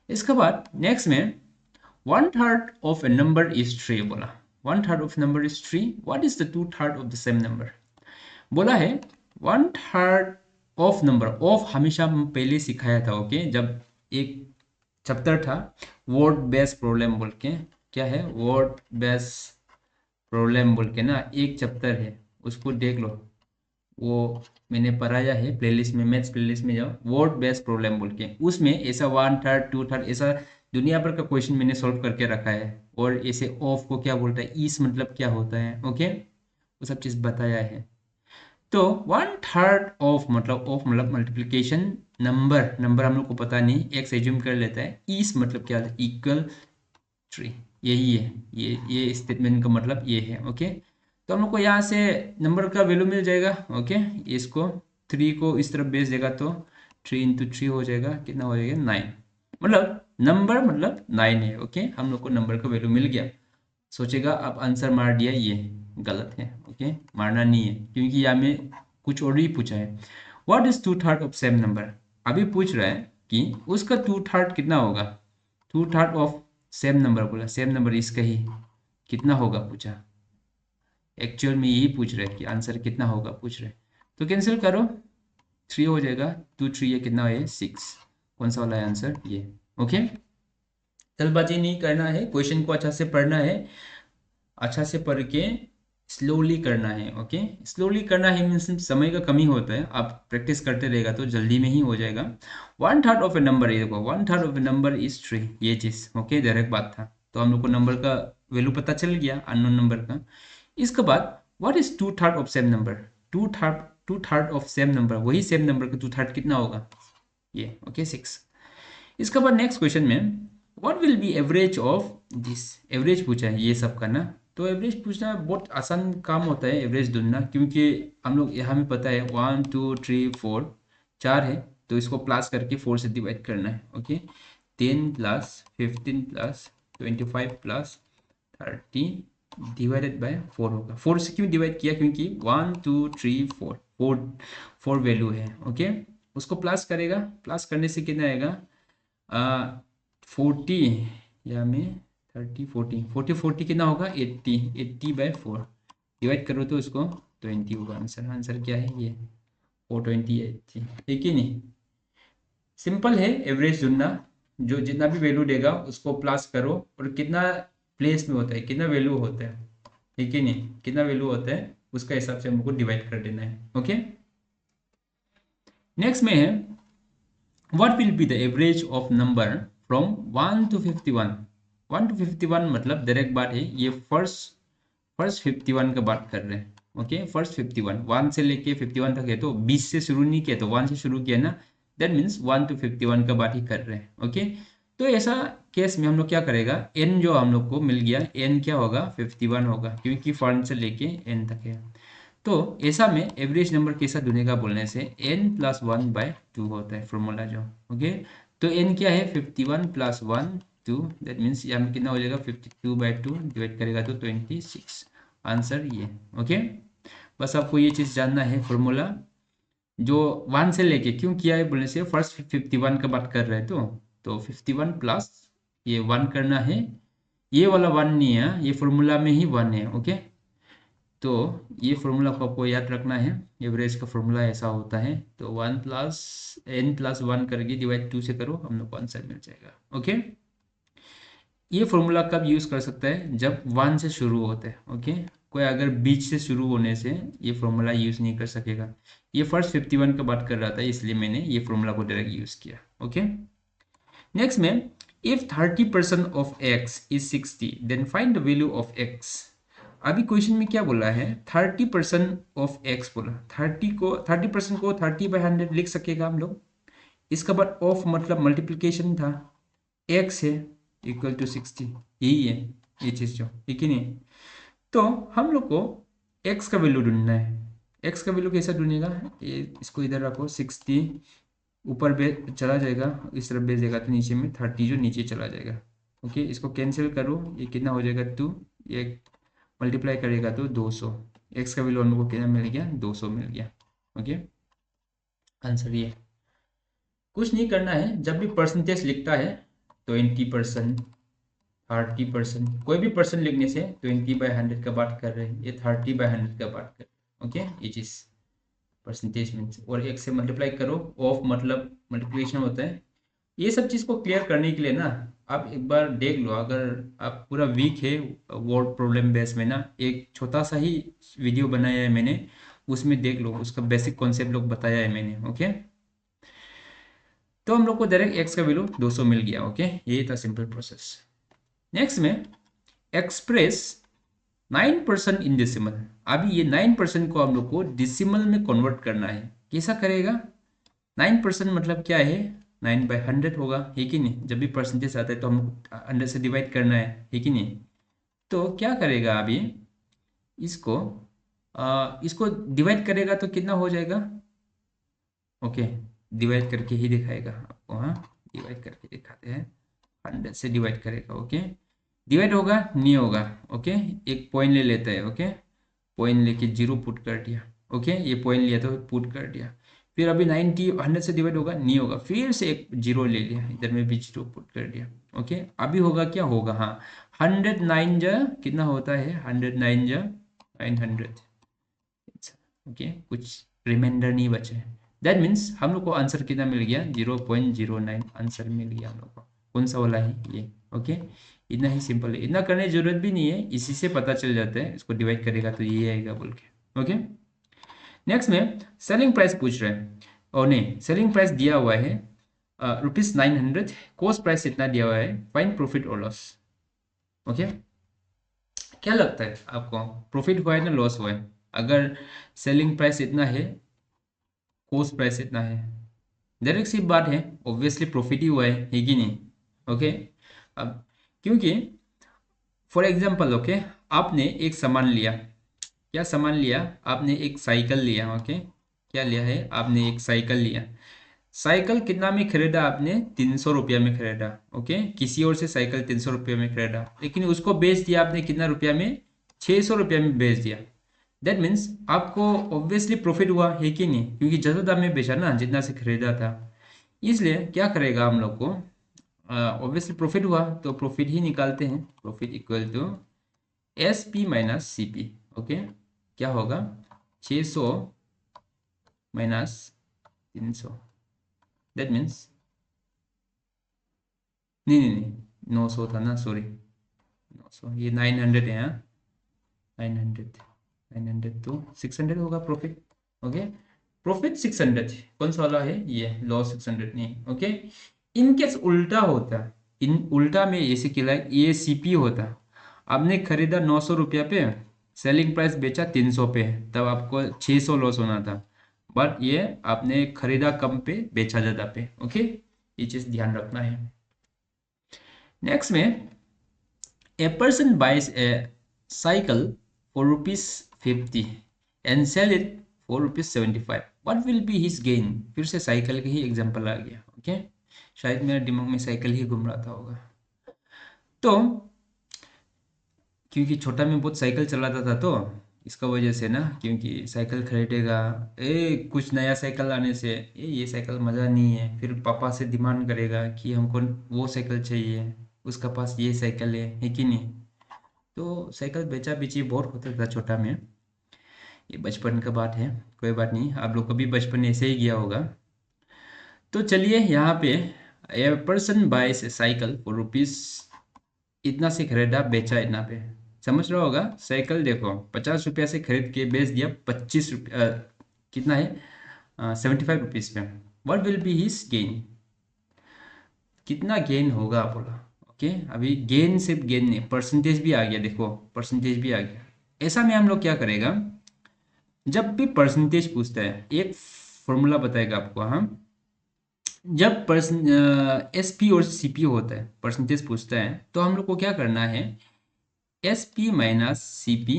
इसके बाद नेक्स्ट में 1/3 ऑफ ए नंबर इज 3 बोला, 1/3 of number is 3, what is the 2/3 of the same number. बोला है 1/3 ऑफ नंबर, ऑफ हमेशा हम पहले सिखाया था, ओके, जब एक चैप्टर था वर्ड बेस प्रॉब्लम बोल के, क्या है वर्ड बेस प्रॉब्लम बोल के ना, एक चैप्टर है, उसको देख लो, वो मैंने पढ़ाया है प्लेलिस्ट में, मैथ्स प्लेलिस्ट में जाओ, वर्ड बेस्ड प्रॉब्लम बोल के, उसमें ऐसा 1/3 2/3 ऐसा दुनिया भर का क्वेश्चन मैंने सॉल्व करके रखा है। और ऐसे ऑफ को क्या बोलता है, इस मतलब क्या होता है, ओके, वो सब चीज़ बताया है। तो 1/3 ऑफ मतलब मल्टीप्लिकेशन नंबर, नंबर हम लोग को पता नहीं, एक्स एज्यूम कर लेता है, इस मतलब क्या है, इक्वल 3, यही है, ये स्टेटमेंट का मतलब ये है, ओके। तो हम लोग को यहाँ से नंबर का वैल्यू मिल जाएगा, ओके, इसको 3 को इस तरफ भेज देगा तो 3 इंटू 3 हो जाएगा, कितना हो जाएगा 9, मतलब नंबर मतलब 9 है, ओके, हम लोग को नंबर का वैल्यू मिल गया। सोचेगा अब आंसर मार दिया, ये गलत है, ओके, मारना नहीं है, क्योंकि यहाँ में कुछ और ही पूछा है, what is 2/3 of same number. अभी पूछ रहा है कि उसका 2/3 कितना होगा, 2/3 ऑफ सेम नंबर बोला, सेम नंबर इसका ही कितना होगा पूछा, एक्चुअल में यही पूछ रहे हैं कि आंसर कितना होगा पूछ रहे हैं। तो कैंसिल करो, 3 हो जाएगा, 2 3 ये कितना है 6, कौन सा वाला है आंसर ये, ओके। जल्दबाजी नहीं करना है, क्वेश्चन को अच्छा से पढ़ना है, अच्छा से पढ़ के स्लोली करना है, ओके, स्लोली करना है मीन्स समय का कमी होता है, आप प्रैक्टिस करते रहेगा तो जल्दी में ही हो जाएगा। 1/3 ऑफ ए नंबर, ये देखो 1/3 ऑफ ए नंबर इज 3, ये चीज़, ओके, डायरेक्ट बात था, तो हम लोग को नंबर का वैल्यू पता चल गया अननोन नंबर का। इसके बाद what is 2/3 of same number, 2/3 of same number, वही सेम नंबर का 2/3 कितना होगा, ये, ओके, 6। इसके बाद नेक्स्ट क्वेश्चन में what will be average of this, average पूछा है ये सब का ना, तो एवरेज पूछना बहुत आसान काम होता है एवरेज ढूंढना, क्योंकि हम लोग यहाँ में पता है 1 2 3 4 4 है, तो इसको प्लस करके 4 से डिवाइड करना है, okay, 10 plus 15 plus 25 plus 30 divided by 4 होगा। 4 से क्यों डिवाइड किया, क्योंकि 1 2 3 4 4 वैल्यू है, ओके, उसको प्लस करेगा, प्लस करने से कितना आएगा 40, या में 30 40 40 40 कितना होगा 80, 80/4 डिवाइड करो तो उसको 20 होगा आंसर, आंसर क्या है ये 420 80, ठीक है नहीं, सिंपल है एवरेज ढूंढना, जो जितना भी वैल्यू देगा उसको प्लस करो, और कितना प्लेस में होता है, कितना वैल्यू होता है, ठीक है नहीं, कितना वैल्यू होता है उसका हिसाब से हमको डिवाइड कर देना है, ओके। नेक्स्ट में है what will be the average of number from 1 to 51, 1 to 51 मतलब डायरेक्ट बात है, ये फर्स्ट 51 का बात कर रहे हैं, ओके, फर्स्ट 51 1 से लेके 51 तक है, तो 20 से शुरू नहीं किया, तो 1 से शुरू किया ना, दैट मीन्स 1 to 51 का बात ही कर रहे हैं, ओके। तो ऐसा केस में हम लोग क्या करेगा, n जो हम लोग को मिल गया, n क्या होगा 51 होगा, क्योंकि 1 से लेके n तक है। तो ऐसा में एवरेज नंबर कैसा ढूंढेगा बोलने से n+1/2 होता है फॉर्मूला जो, ओके। तो n क्या है 51 + 1 2, दैट मीन्स यहाँ में कितना हो जाएगा 52/2 डिवाइड करेगा तो 26, आंसर ये, ओके। बस आपको ये चीज़ जानना है, फॉर्मूला जो 1 से लेके क्यों किया है बोलने से, फर्स्ट 51 का बात कर रहे हैं, तो 51 प्लस ये 1 करना है, ये वाला 1 नहीं है, ये फॉर्मूला में ही 1 है, ओके। तो ये फॉर्मूला को आपको याद रखना है, एवरेज का फॉर्मूला ऐसा होता है, तो 1 + n+1 करके डिवाइड 2 से करो, हम लोग को आंसर मिल जाएगा, ओके। ये फॉर्मूला कब यूज़ कर सकता है, जब 1 से शुरू होता है, ओके, कोई अगर बीच से शुरू होने से ये फॉर्मूला यूज़ नहीं कर सकेगा। ये फर्स्ट 51 का बात कर रहा था, इसलिए मैंने ये फॉर्मूला को डायरेक्ट यूज़ किया, ओके। नेक्स्ट में if 30% of x is 60 then find the value of x। अभी क्वेश्चन में क्या बोला है 30% ऑफ x बोला, 30% को 30/100 लिख सकेगा हम लोग, इसका बाद ऑफ मतलब मल्टीप्लीकेशन था, x है इक्वल टू 60, यही है ये चीज़ जो, ठीक है नहीं। तो हम लोग को x का वैल्यू ढूंढना है, x का वैल्यू कैसा ढूंढेगा, ये इसको इधर रखो, 60 ऊपर चला जाएगा, इस तरफ भेजेगा तो नीचे में 30 जो नीचे चला जाएगा, ओके। इसको कैंसिल करो, ये कितना हो जाएगा 2, ये मल्टीप्लाई करेगा तो 200, एक्स का वैल्यू हम लोग को कितना मिल गया 200 मिल गया, ओके, आंसर ये। कुछ नहीं करना है, जब भी परसेंटेज लिखता है 20%, 30%, कोई भी परसेंट लिखने से 20/100 का बात कर रहे हैं, ये 30/100 का बात कर रहे हैं। ओके, ये चीज परसेंटेज मीन्स, और एक से मल्टीप्लाई करो, ऑफ मतलब मल्टीप्लिकेशन होता है। ये सब चीज़ को क्लियर करने के लिए ना आप एक बार देख लो, अगर आप पूरा वीक है वर्ड प्रॉब्लम बेस में ना, एक छोटा सा ही वीडियो बनाया है मैंने, उसमें देख लो, उसका बेसिक कॉन्सेप्ट लोग बताया है मैंने। ओके, तो हम लोग को डायरेक्ट एक्स का वैल्यू 200 मिल गया। ओके, यही था सिंपल प्रोसेस। नेक्स्ट में एक्सप्रेस 9% इन डेसिमल। अभी ये 9% को हम लोग को डेसिमल में कन्वर्ट करना है। कैसा करेगा? 9% मतलब क्या है? 9/100 होगा, है कि नहीं? जब भी परसेंटेज आता है तो हम 100 से डिवाइड करना है कि नहीं? तो क्या करेगा अभी, इसको इसको डिवाइड करेगा तो कितना हो जाएगा? ओके, डिवाइड करके ही दिखाएगा आपको। हाँ, डिवाइड करके दिखाते हैं। 100 से डिवाइड करेगा। ओके, डिवाइड होगा नहीं होगा? ओके, एक पॉइंट ले लेता है। ओके, पॉइंट लेके जीरो पुट कर दिया। ओके, ये पॉइंट लिया तो पुट कर दिया। फिर अभी 90 100 से डिवाइड होगा नहीं होगा, फिर से एक जीरो ले लिया, इधर में भी जीरो पुट कर दिया। ओके, अभी होगा क्या होगा? हाँ, 109 जा कितना होता है? 109 जा 900। ओके, कुछ रिमाइंडर नहीं बचे। दैट मीन्स हम लोग को आंसर कितना मिल गया? 0.09 आंसर मिल गया हम लोग को। कौन सा वाला है ये? ओके, इतना ही सिंपल है, इतना करने की जरूरत भी नहीं है, इसी से पता चल जाता है। इसको डिवाइड करेगा तो ये आएगा बोल के। ओके, नेक्स्ट में सेलिंग प्राइस पूछ रहे हैं, और नहीं, सेलिंग प्राइस दिया हुआ है ₹900, कॉस्ट प्राइस इतना दिया हुआ है, फाइंड प्रॉफिट और लॉस। ओके, क्या लगता है आपको, प्रॉफिट हुआ है ना लॉस हुआ है? अगर सेलिंग प्राइस इतना है, कॉस्ट प्राइस इतना है, डायरेक्ट सी बात है, ऑब्वियसली प्रॉफिट ही हुआ है कि नहीं? ओके, अब क्योंकि फॉर एग्जांपल, ओके, आपने एक सामान लिया। क्या सामान लिया? आपने एक साइकिल लिया। ओके, क्या लिया है? आपने एक साइकिल लिया। साइकिल कितना में खरीदा आपने? 300 रुपया में खरीदा। ओके, किसी और से साइकिल 300 रुपया में खरीदा, लेकिन उसको बेच दिया आपने कितना रुपया में? 600 रुपया में बेच दिया। दैट मीन्स आपको ऑब्वियसली प्रॉफिट हुआ है कि नहीं? क्योंकि ज़्यादा दाम में बेचा ना, जितना से खरीदा था। इसलिए क्या करेगा हम लोग को, ऑब्वियसली प्रॉफिट हुआ तो प्रॉफिट ही निकालते हैं। Profit equal to S P minus C P. Okay, क्या होगा? 600 माइनस 300। दैट मीन्स, नहीं नहीं नहीं, 900 था ना, सॉरी, 900, ये 900 है। हाँ, 900, 900 तो 600 होगा प्रॉफिट। ओके, प्रॉफिट 600, कौन सा वाला है ये? लॉस 600 नहीं। ओके, इनकेस उल्टा होता, इन उल्टा में ऐसे किला ये सीपी होता, आपने खरीदा 900 रुपया पे, सेलिंग प्राइस बेचा 300 पे, तब आपको 600 लॉस होना था। बट ये आपने खरीदा कम पे, बेचा ज़्यादा पे। ओके, ये चीज़ ध्यान रखना है। नेक्स्ट में a person buys a cycle for ₹50 and sell it for ₹75, what will be his gain? फिर से साइकिल का ही एग्जांपल आ गया। ओके, शायद मेरे दिमाग में साइकिल ही घूम रहा था होगा। तो क्योंकि छोटा में बहुत साइकिल चलाता था, तो इसका वजह से ना, क्योंकि साइकिल खरीदेगा, कुछ नया साइकिल आने से ये साइकिल मज़ा नहीं है, फिर पापा से डिमांड करेगा कि हमको वो साइकिल चाहिए, उसका पास ये साइकिल है कि नहीं? तो साइकिल बेचा बेची बहुत होता था छोटा में। ये बचपन का बात है, कोई बात नहीं, आप लोग का भी बचपन ऐसे ही गया होगा। तो चलिए यहाँ पे, ए पर्सन बाइस ए साइकिल फॉर रुपीज, इतना से खरीदा, बेचा इतना पे। समझ रहा होगा, साइकिल देखो 50 रुपया से खरीद के बेच दिया 25 रुपया, कितना है? 75 रुपीज़ पे। What will be his gain? कितना गेन होगा बोला। ओके, अभी गेन सिर्फ गेन नहीं, परसेंटेज भी आ गया, देखो परसेंटेज भी आ गया। ऐसा में हम लोग क्या करेगा, जब भी परसेंटेज पूछता है, एक फॉर्मूला बताएगा आपको। हम जब एस पी और सी पी होता है, परसेंटेज पूछता है, तो हम लोग को क्या करना है? S P minus C P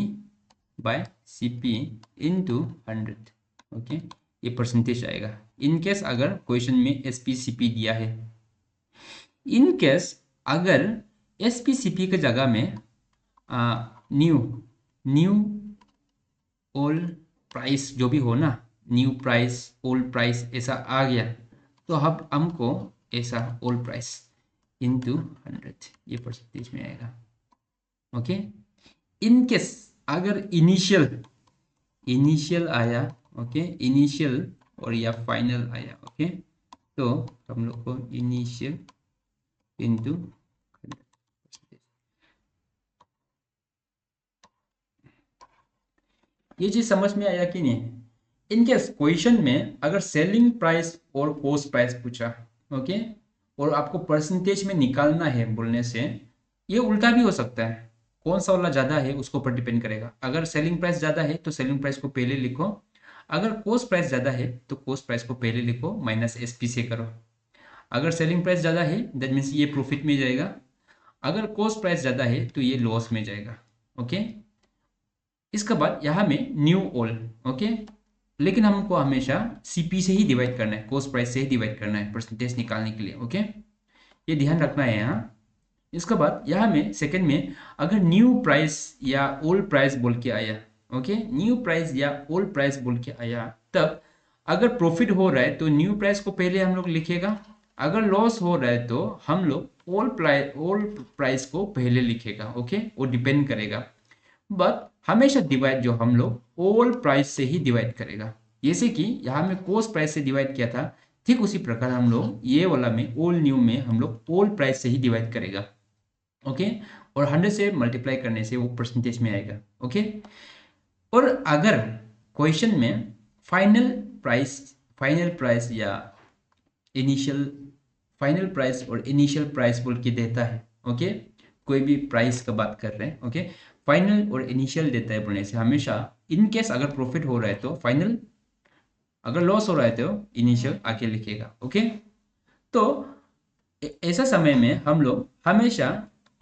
by C P into 100। Okay, ये परसेंटेज आएगा इन केस अगर क्वेश्चन में एस पी सी पी दिया है। इन केस अगर एस पी सी पी के जगह में न्यू न्यू ओल्ड प्राइस जो भी हो ना, न्यू प्राइस ओल्ड प्राइस ऐसा आ गया, तो हम हमको ऐसा ओल्ड प्राइस इंटू 100, ये परसेंटेज में आएगा। ओके, इन केस अगर इनिशियल आया, ओके, इनिशियल और या फाइनल आया, ओके, तो हम लोग को इनिशियल इंटू 100। ये चीज समझ में आया कि नहीं? इनके क्वेश्चन में अगर सेलिंग प्राइस और कॉस्ट प्राइस पूछा, ओके, और आपको परसेंटेज में निकालना है बोलने से, ये उल्टा भी हो सकता है। कौन सा वाला ज्यादा है उसको पर डिपेंड करेगा। अगर सेलिंग प्राइस ज्यादा है तो सेलिंग प्राइस को पहले लिखो, अगर कॉस्ट प्राइस ज्यादा है तो कॉस्ट प्राइस को पहले लिखो, माइनस एसपी से करो। अगर सेलिंग प्राइस ज्यादा है दैट मीन्स ये प्रॉफिट में जाएगा, अगर कॉस्ट प्राइस ज्यादा है तो ये लॉस में जाएगा। ओके, इसके बाद यहाँ में न्यू ओल, ओके, लेकिन हमको हमेशा सीपी से ही डिवाइड करना है, कॉस्ट प्राइस से ही डिवाइड करना है परसेंटेज निकालने के लिए। ओके, ये ध्यान रखना है यहाँ। इसके बाद यहाँ में सेकंड में अगर न्यू प्राइस या ओल्ड प्राइस बोल के आया, ओके, न्यू प्राइस या ओल्ड प्राइस बोल के आया, तब अगर प्रॉफिट हो रहा है तो न्यू प्राइस को पहले हम लोग लिखेगा, अगर लॉस हो रहा है तो हम लोग ओल्ड प्राइस को पहले लिखेगा। ओके, वो डिपेंड करेगा, बट हमेशा डिवाइड जो हम लोग ओल्ड प्राइस से ही डिवाइड करेगा। जैसे कि यहाँ में कॉस्ट प्राइस से डिवाइड किया था, ठीक उसी प्रकार हम लोग ये वाला में ओल्ड न्यू में हम लोग ओल्ड प्राइस से ही डिवाइड करेगा। ओके, और 100 से मल्टीप्लाई करने से वो परसेंटेज में आएगा। ओके, और अगर क्वेश्चन में फाइनल प्राइस या इनिशियल फाइनल प्राइस और इनिशियल प्राइस बोल के देता है, ओके, कोई भी प्राइस का बात कर रहे हैं, ओके, फाइनल और इनिशियल देता है बोलने से हमेशा इन केस अगर प्रॉफिट हो रहा है तो फाइनल, अगर लॉस हो रहा है तो इनिशियल आके लिखेगा। ओके, तो ऐसा समय में हम लोग हमेशा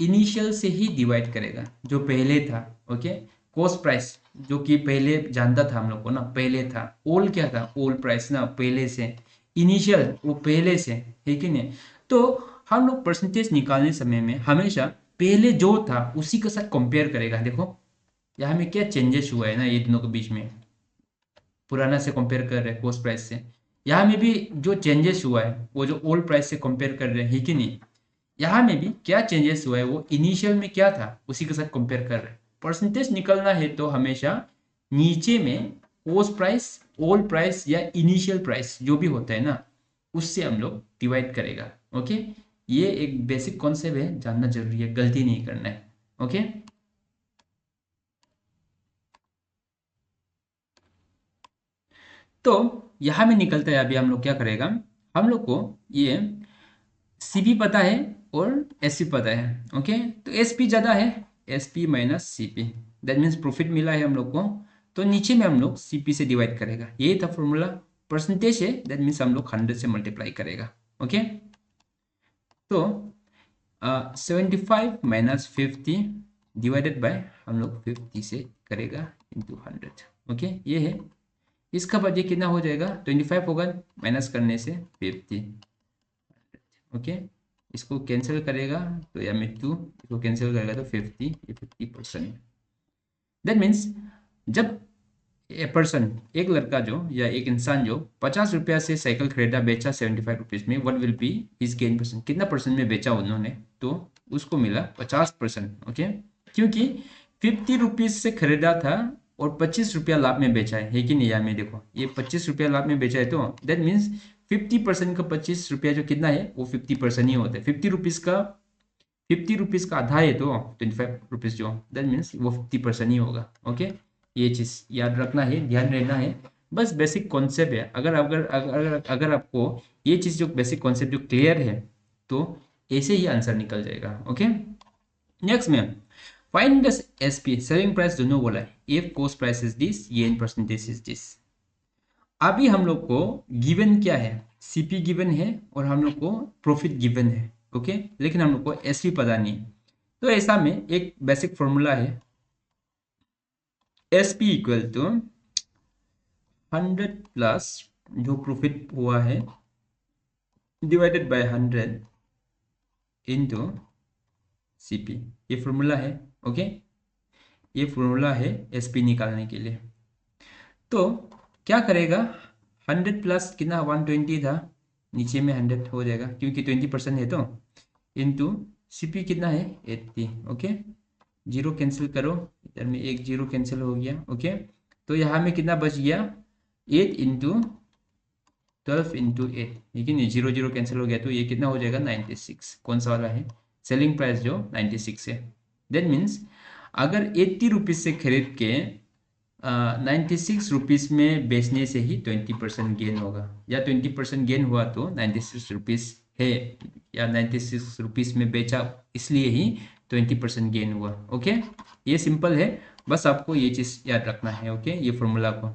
इनिशियल से ही डिवाइड करेगा जो पहले था। ओके, कॉस्ट प्राइस जो कि पहले जानता था हम लोग को ना, पहले था। ओल्ड क्या था? ओल्ड प्राइस ना, पहले से। इनिशियल वो पहले से है कि नहीं? तो हम लोग परसेंटेज निकालने समय में हमेशा पहले जो था उसी के साथ कंपेयर करेगा। देखो यहाँ में क्या चेंजेस हुआ है ना ये दोनों के बीच में, पुराना से कंपेयर कर रहे हैं कॉस्ट प्राइस से। यहाँ में भी जो चेंजेस हुआ है वो जो ओल्ड प्राइस से कंपेयर कर रहे हैं, है कि नहीं? यहाँ में भी क्या चेंजेस हुआ है वो इनिशियल में क्या था उसी के साथ कंपेयर कर रहे हैं। परसेंटेज निकलना है तो हमेशा नीचे में कॉस्ट प्राइस, ओल्ड प्राइस या इनिशियल प्राइस जो भी होता है ना, उससे हम लोग डिवाइड करेगा। ओके, ये एक बेसिक कॉन्सेप्ट है, जानना जरूरी है, गलती नहीं करना है। ओके, तो यहाँ में निकलता है अभी हम लोग क्या करेगा, हम लोग को ये सीपी पता है और एसपी पता है। ओके, तो एसपी ज़्यादा है, SP minus CP, that means profit मिला है हम लोग को, तो नीचे में हम लोग सीपी से डिवाइड करेगा। यही था फॉर्मूला। परसेंटेज है दैट मीन्स हम लोग 100 से मल्टीप्लाई करेगा। ओके, तो 75 माइनस 50 डिवाइडेड बाय हम लोग 50 से करेगा इंटू 100। ओके, ये है। इसका बाद ये कितना हो जाएगा? 25 होगा माइनस करने से 50। ओके, इसको कैंसिल करेगा तो या में 2, इसको कैंसिल करेगा तो 50, ये 50%। दैट मीन्स जब ए पर्सन, एक लड़का जो या एक इंसान जो 50 रुपया से साइकिल खरीदा, बेचा 75 रुपीज में, what will be his gain percent? कितना परसेंट में बेचा उन्होंने? तो उसको मिला 50%। ओके, क्योंकि 50 रुपीज से खरीदा था और 25 रुपया लाभ में बेचा है कि नहीं? यहाँ में देखो ये 25 रुपया लाभ में बेचा है, तो दैट मीन्स 50% का 25 रुपया जो कितना है वो 50% ही होता है। 50 रुपीज का आधा है तो 25 रुपीज जो, दैट मीन्स वो 50% ही होगा। ओके, ये चीज याद रखना है, ध्यान रहना है। बस बेसिक कॉन्सेप्ट है। अगर अगर अगर अगर आपको ये चीज जो बेसिक कॉन्सेप्ट जो क्लियर है तो ऐसे ही आंसर निकल जाएगा। ओके, नेक्स्ट में find the SP, selling price दोनों बोला है। If cost price is this, ये इन परसेंटेज इज दिस। अभी हम लोग को गिवन क्या है? सीपी गिवन है और हम लोग को प्रॉफिट गिवन है। ओके, लेकिन हम लोग को एसपी पता नहीं। तो ऐसा में एक बेसिक फॉर्मूला है, एसपी इक्वल टू 100 प्लस जो प्रॉफिट हुआ है डिवाइडेड बाय 100 इंटू सीपी। ये फॉर्मूला है। ओके, ये फॉर्मूला है एसपी निकालने के लिए। तो क्या करेगा? 100 प्लस कितना? 120 था, नीचे में 100 हो जाएगा क्योंकि 20% है तो इंटू CP कितना है 80। ओके, जीरो कैंसिल करो, इधर में एक जीरो कैंसिल हो गया। ओके, तो यहाँ में कितना बच गया 8 इंटू 12 इंटू 8, लेकिन ये जीरो जीरो कैंसिल हो गया, तो ये कितना हो जाएगा 96। कौन सा वाला है, सेलिंग प्राइस जो 96 है। दैट मीन्स अगर 80 रुपीज़ से खरीद के 96 रुपीज़ में बेचने से ही 20% गेन होगा, या 20% गेन हुआ तो 96 रुपीज़ है, या 96 रुपीज़ में बेचा इसलिए ही 20% गेन हुआ। ओके, ये सिंपल है, बस आपको ये चीज़ याद रखना है। ओके, ये फॉर्मूला को।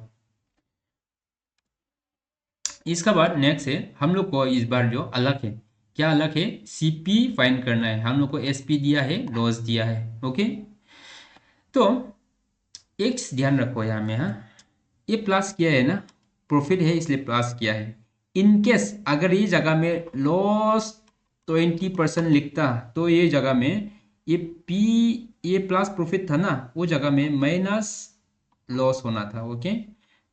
इसका बाद नेक्स्ट है, हम लोग को इस बार जो अलग है, क्या अलग है, CP फाइंड करना है। हम लोग को SP दिया है, लॉस दिया है। ओके, तो एक चीज ध्यान रखो यहाँ में, हाँ, ये प्लस किया है ना, प्रॉफिट है इसलिए प्लस किया है। इन केस अगर ये जगह में लॉस 20% लिखता, तो ये जगह में ये P, ये प्लस प्रॉफिट था ना, वो जगह में माइनस लॉस होना था। ओके,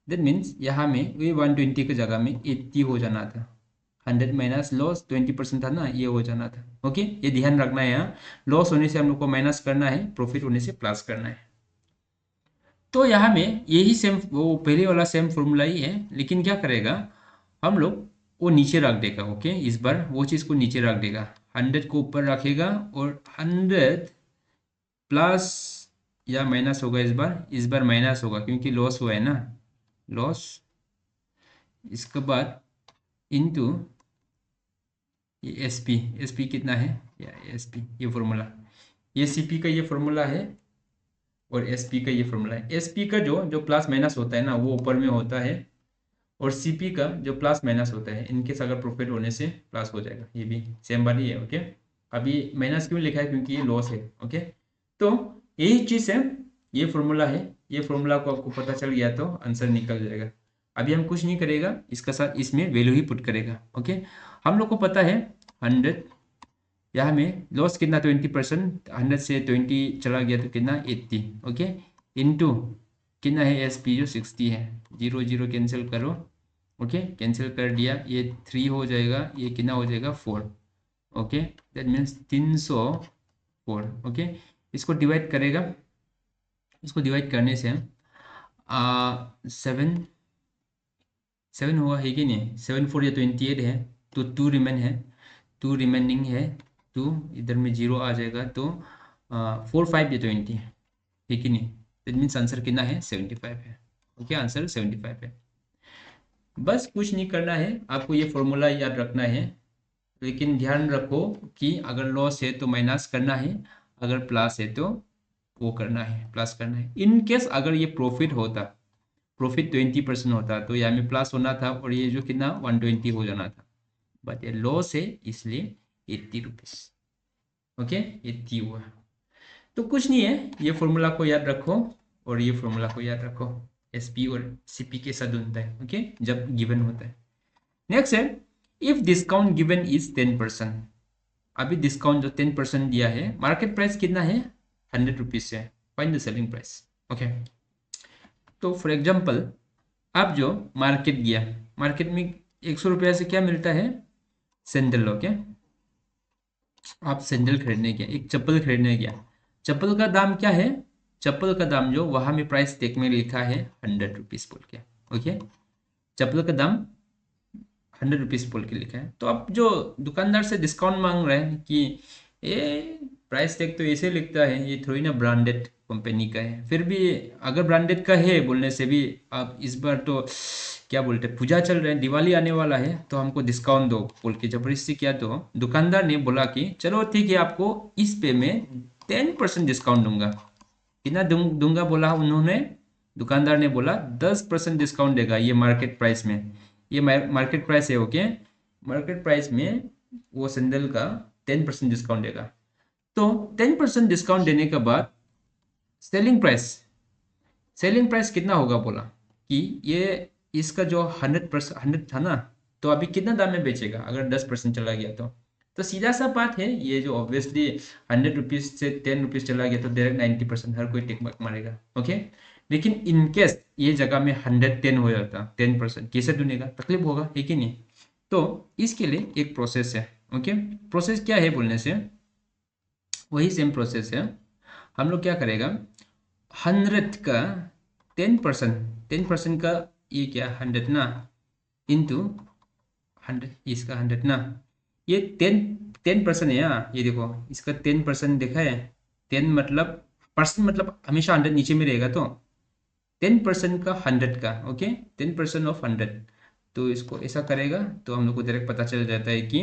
दैट मीन्स यहाँ में ये 120 की जगह में 80 हो जाना था। 100 माइनस लॉस 20% था ना, ये हो जाना था। ओके, ये ध्यान रखना है। यहाँ लॉस होने से हम लोग को माइनस करना है, प्रॉफिट होने से प्लस करना है। तो यहाँ में यही सेम, वो पहले वाला सेम फॉर्मूला ही है, लेकिन क्या करेगा हम लोग, वो नीचे रख देगा। ओके, इस बार वो चीज़ को नीचे रख देगा, 100 को ऊपर रखेगा, और 100 प्लस या माइनस होगा। इस बार माइनस होगा क्योंकि लॉस हुआ है ना, लॉस। इसके बाद इनटू ये एसपी कितना है, या एसपी ये फॉर्मूला, ये CP का ये फॉर्मूला है, और SP का ये फॉर्मूला है। SP का जो प्लस माइनस होता है ना, वो ऊपर में होता है, और CP का जो प्लस माइनस होता है, इनकेस अगर प्रॉफिट होने से प्लस हो जाएगा। ये भी सेम बात ही है। ओके, अभी माइनस क्यों लिखा है, क्योंकि ये लॉस है। ओके, तो यही चीज़ है, ये फॉर्मूला है। ये फॉर्मूला को आपको पता चल गया तो आंसर निकल जाएगा। अभी हम कुछ नहीं करेगा, इसका साथ इसमें वैल्यू ही पुट करेगा। ओके, हम लोग को पता है 100, यहाँ में लॉस कितना 20%, 100 से 20 चला गया तो कितना 80। ओके, इनटू कितना है SP जो 60 है, जीरो जीरो कैंसिल करो। ओके, कैंसिल कर दिया, ये 3 हो जाएगा, ये कितना हो जाएगा 4। Okay, that means 304। ओके, इसको डिवाइड करेगा, इसको डिवाइड करने से 7 हुआ है कि नहीं, 7 4 या 28 है, तो 2 रिमेन है, 2 रिमेनिंग है, 2 इधर में 0 आ जाएगा, तो 4 5 या 20 है कि नहीं। दैट मीन्स आंसर कितना है 75 है। ओके, आंसर 75 है। बस कुछ नहीं करना है, आपको ये फॉर्मूला याद रखना है, लेकिन ध्यान रखो कि अगर लॉस है तो माइनस करना है, अगर प्लस है तो वो करना है, प्लस करना है। इन केस अगर ये प्रॉफिट होता, प्रॉफिट 20% होता, तो यहाँ में प्लस होना था, और ये जो कितना 120 हो जाना था, बट ये लॉस है इसलिए 80 रुपीज़। ओके, 80 हुआ। तो कुछ नहीं है, ये फॉर्मूला को याद रखो, और ये फॉर्मूला को याद रखो, SP और CP के साथ होता है। ओके, जब गिवन होता है। नेक्स्ट है, इफ डिस्काउंट गिवन इज 10%। अभी डिस्काउंट जो 10% दिया है, मार्केट प्राइस कितना है 100 रुपीज़ है, find the selling price. Okay, तो फॉर एग्जाम्पल आप जो मार्केट गया, मार्केट में 100 रुपया से क्या मिलता है, सैंडल। ओके, आप सैंडल खरीदने गया, एक चप्पल खरीदने गया, चप्पल का दाम क्या है, चप्पल का दाम जो वहां में प्राइस टैग में लिखा है 100 रुपीज़ बोल के। ओके, चप्पल का दाम 100 रुपीज़ बोल के लिखा है, तो आप जो दुकानदार से डिस्काउंट मांग रहे हैं कि ये प्राइस टैग तो ऐसे लिखता है, ये थोड़ी ना ब्रांडेड कंपनी का है। फिर भी अगर ब्रांडेड का है बोलने से भी, आप इस बार तो क्या बोलते हैं, पूजा चल रहे हैं, दिवाली आने वाला है, तो हमको डिस्काउंट दो बोल के जबरदस्ती किया, तो दुकानदार ने बोला कि चलो ठीक है, आपको इस पे में 10% डिस्काउंट दूंगा। कितना दूंगा बोला उन्होंने, दुकानदार ने बोला 10% डिस्काउंट देगा, ये मार्केट प्राइस में, ये मार्केट प्राइस है। ओके, मार्केट प्राइस में वो सैंडल का 10% डिस्काउंट देगा। तो 10% डिस्काउंट देने के बाद सेलिंग प्राइस, सेलिंग प्राइस कितना होगा बोला कि ये इसका जो 100% 100 था ना, तो अभी कितना दाम में बेचेगा अगर 10% चला गया तो सीधा सा बात है, ये जो ऑब्वियसली 100 रुपीज़ से 10 रुपीज़ चला गया तो डायरेक्ट 90% हर कोई टिक मारेगा। ओके, लेकिन इनकेस ये जगह में 110 हो जाता, 10% कैसे ढूंढेगा, तकलीफ होगा है कि नहीं। तो इसके लिए एक प्रोसेस है, ओके, प्रोसेस क्या है बोलने से वही सेम प्रोसेस है। हम लोग क्या करेगा, 100 का 10% का, ये क्या 100 ना इंटू 100, इसका 100 ना, ये 10% है यहाँ, ये देखो इसका 10% देखा है। 10 मतलब परसेंट, मतलब हमेशा 100 नीचे में रहेगा, तो 10% का 100 का, ओके, 10% ऑफ 100। तो इसको ऐसा करेगा तो हम लोग को डायरेक्ट पता चल जाता है कि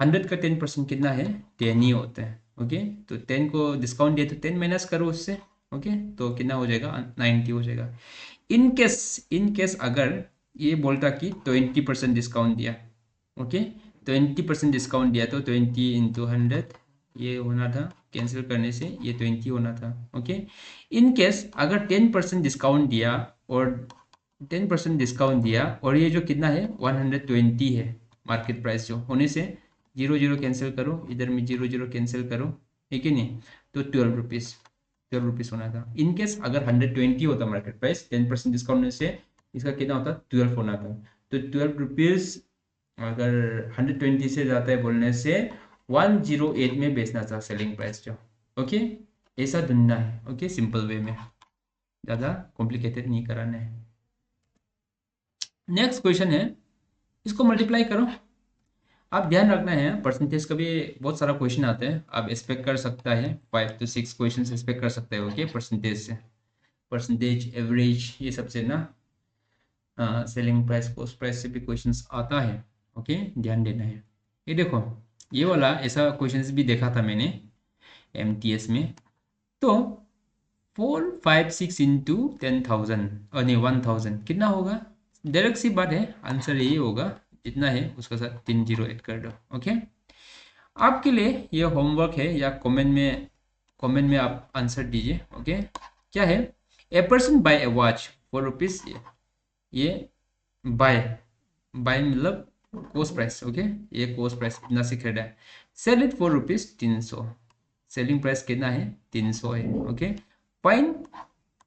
100 का 10% कितना है, 10 ही होता है। ओके, तो 10 को डिस्काउंट दिया तो 10 माइनस करो उससे। ओके, तो कितना हो जाएगा, 90 हो जाएगा। इन केस अगर ये बोलता कि 20% डिस्काउंट दिया, ओके, 20% डिस्काउंट दिया तो 20 × 100 ये होना था, कैंसिल करने से ये 20 होना था। ओके, इन केस अगर 10% डिस्काउंट दिया और 10% डिस्काउंट दिया और ये जो कितना है 120 है मार्केट प्राइस जो होने से, 0 0 कैंसिल करो, इधर में 0 0 कैंसिल करो, ठीक है नहीं, तो 12 रुपीज़ होना था। इन केस अगर 120 होता मार्केट प्राइस, 10% डिस्काउंट से इसका कितना होता, 12 होना था। तो 12 रुपीज़ अगर 120 से जाता है बोलने से 108 में बेचना था सेलिंग प्राइस जो। ओके, ऐसा ढूंढना है। ओके, सिंपल वे में, ज़्यादा कॉम्प्लिकेटेड नहीं कराना है। नेक्स्ट क्वेश्चन है, इसको मल्टीप्लाई करो। आप ध्यान रखना है, परसेंटेज का भी बहुत सारा क्वेश्चन आता है, आप एक्सपेक्ट कर सकता है 5 to 6 क्वेश्चन एक्सपेक्ट कर सकते हो। ओके, परसेंटेज से, परसेंटेज एवरेज ये सबसे ना, सेलिंग प्राइस कॉस्ट प्राइस से भी क्वेश्चंस आता है। ओके, ध्यान देना है। ये देखो, ये वाला ऐसा क्वेश्चंस भी देखा था मैंने एमटीएस में। तो 456 इंटू 10,000 और नहीं 1,000 कितना होगा, डायरेक्ट सी बात है, आंसर यही होगा, जितना है उसका साथ 3 0 ऐड कर दो। ओके, आपके लिए ये होमवर्क है, या कमेंट में आप आंसर दीजिए। ओके, क्या है, a person buy a watch 4 rupees, ये बाय बाय मतलब कॉस्ट प्राइस। ओके, ये कॉस्ट प्राइस इतना से खरीदा है, sell it 4 rupees 300, selling price कितना है 300 है। Okay, point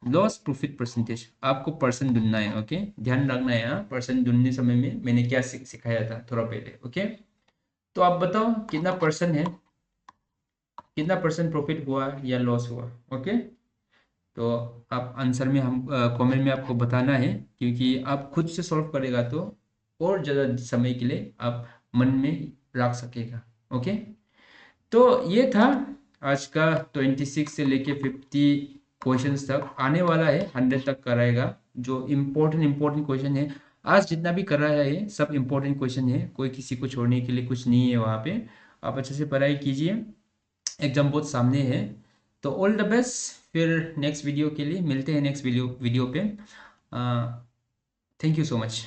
loss profit percentage, आपको परसेंट ढूंढना है। ओके, ध्यान रखना है, यहाँ परसेंट ढूंढने समय में मैंने क्या सिखाया था थोड़ा पहले। ओके, तो आप बताओ कितना परसेंट है, कितना परसेंट प्रॉफिट हुआ या लॉस हुआ। ओके, तो आप आंसर में हम कमेंट में आपको बताना है, क्योंकि आप खुद से सॉल्व करेगा तो और ज़्यादा समय के लिए आप मन में रख सकेगा। ओके, तो ये था आज का 26 से लेके 50 क्वेश्चंस तक, आने वाला है 100 तक कराएगा। जो इम्पोर्टेंट क्वेश्चन है आज जितना भी कर रहा है सब इम्पोर्टेंट क्वेश्चन है, कोई किसी को छोड़ने के लिए कुछ नहीं है वहाँ पे। आप अच्छे से पढ़ाई कीजिए, एग्जाम बहुत सामने है। तो ऑल द बेस्ट, फिर नेक्स्ट वीडियो के लिए मिलते हैं, नेक्स्ट वीडियो पे। Thank you so much.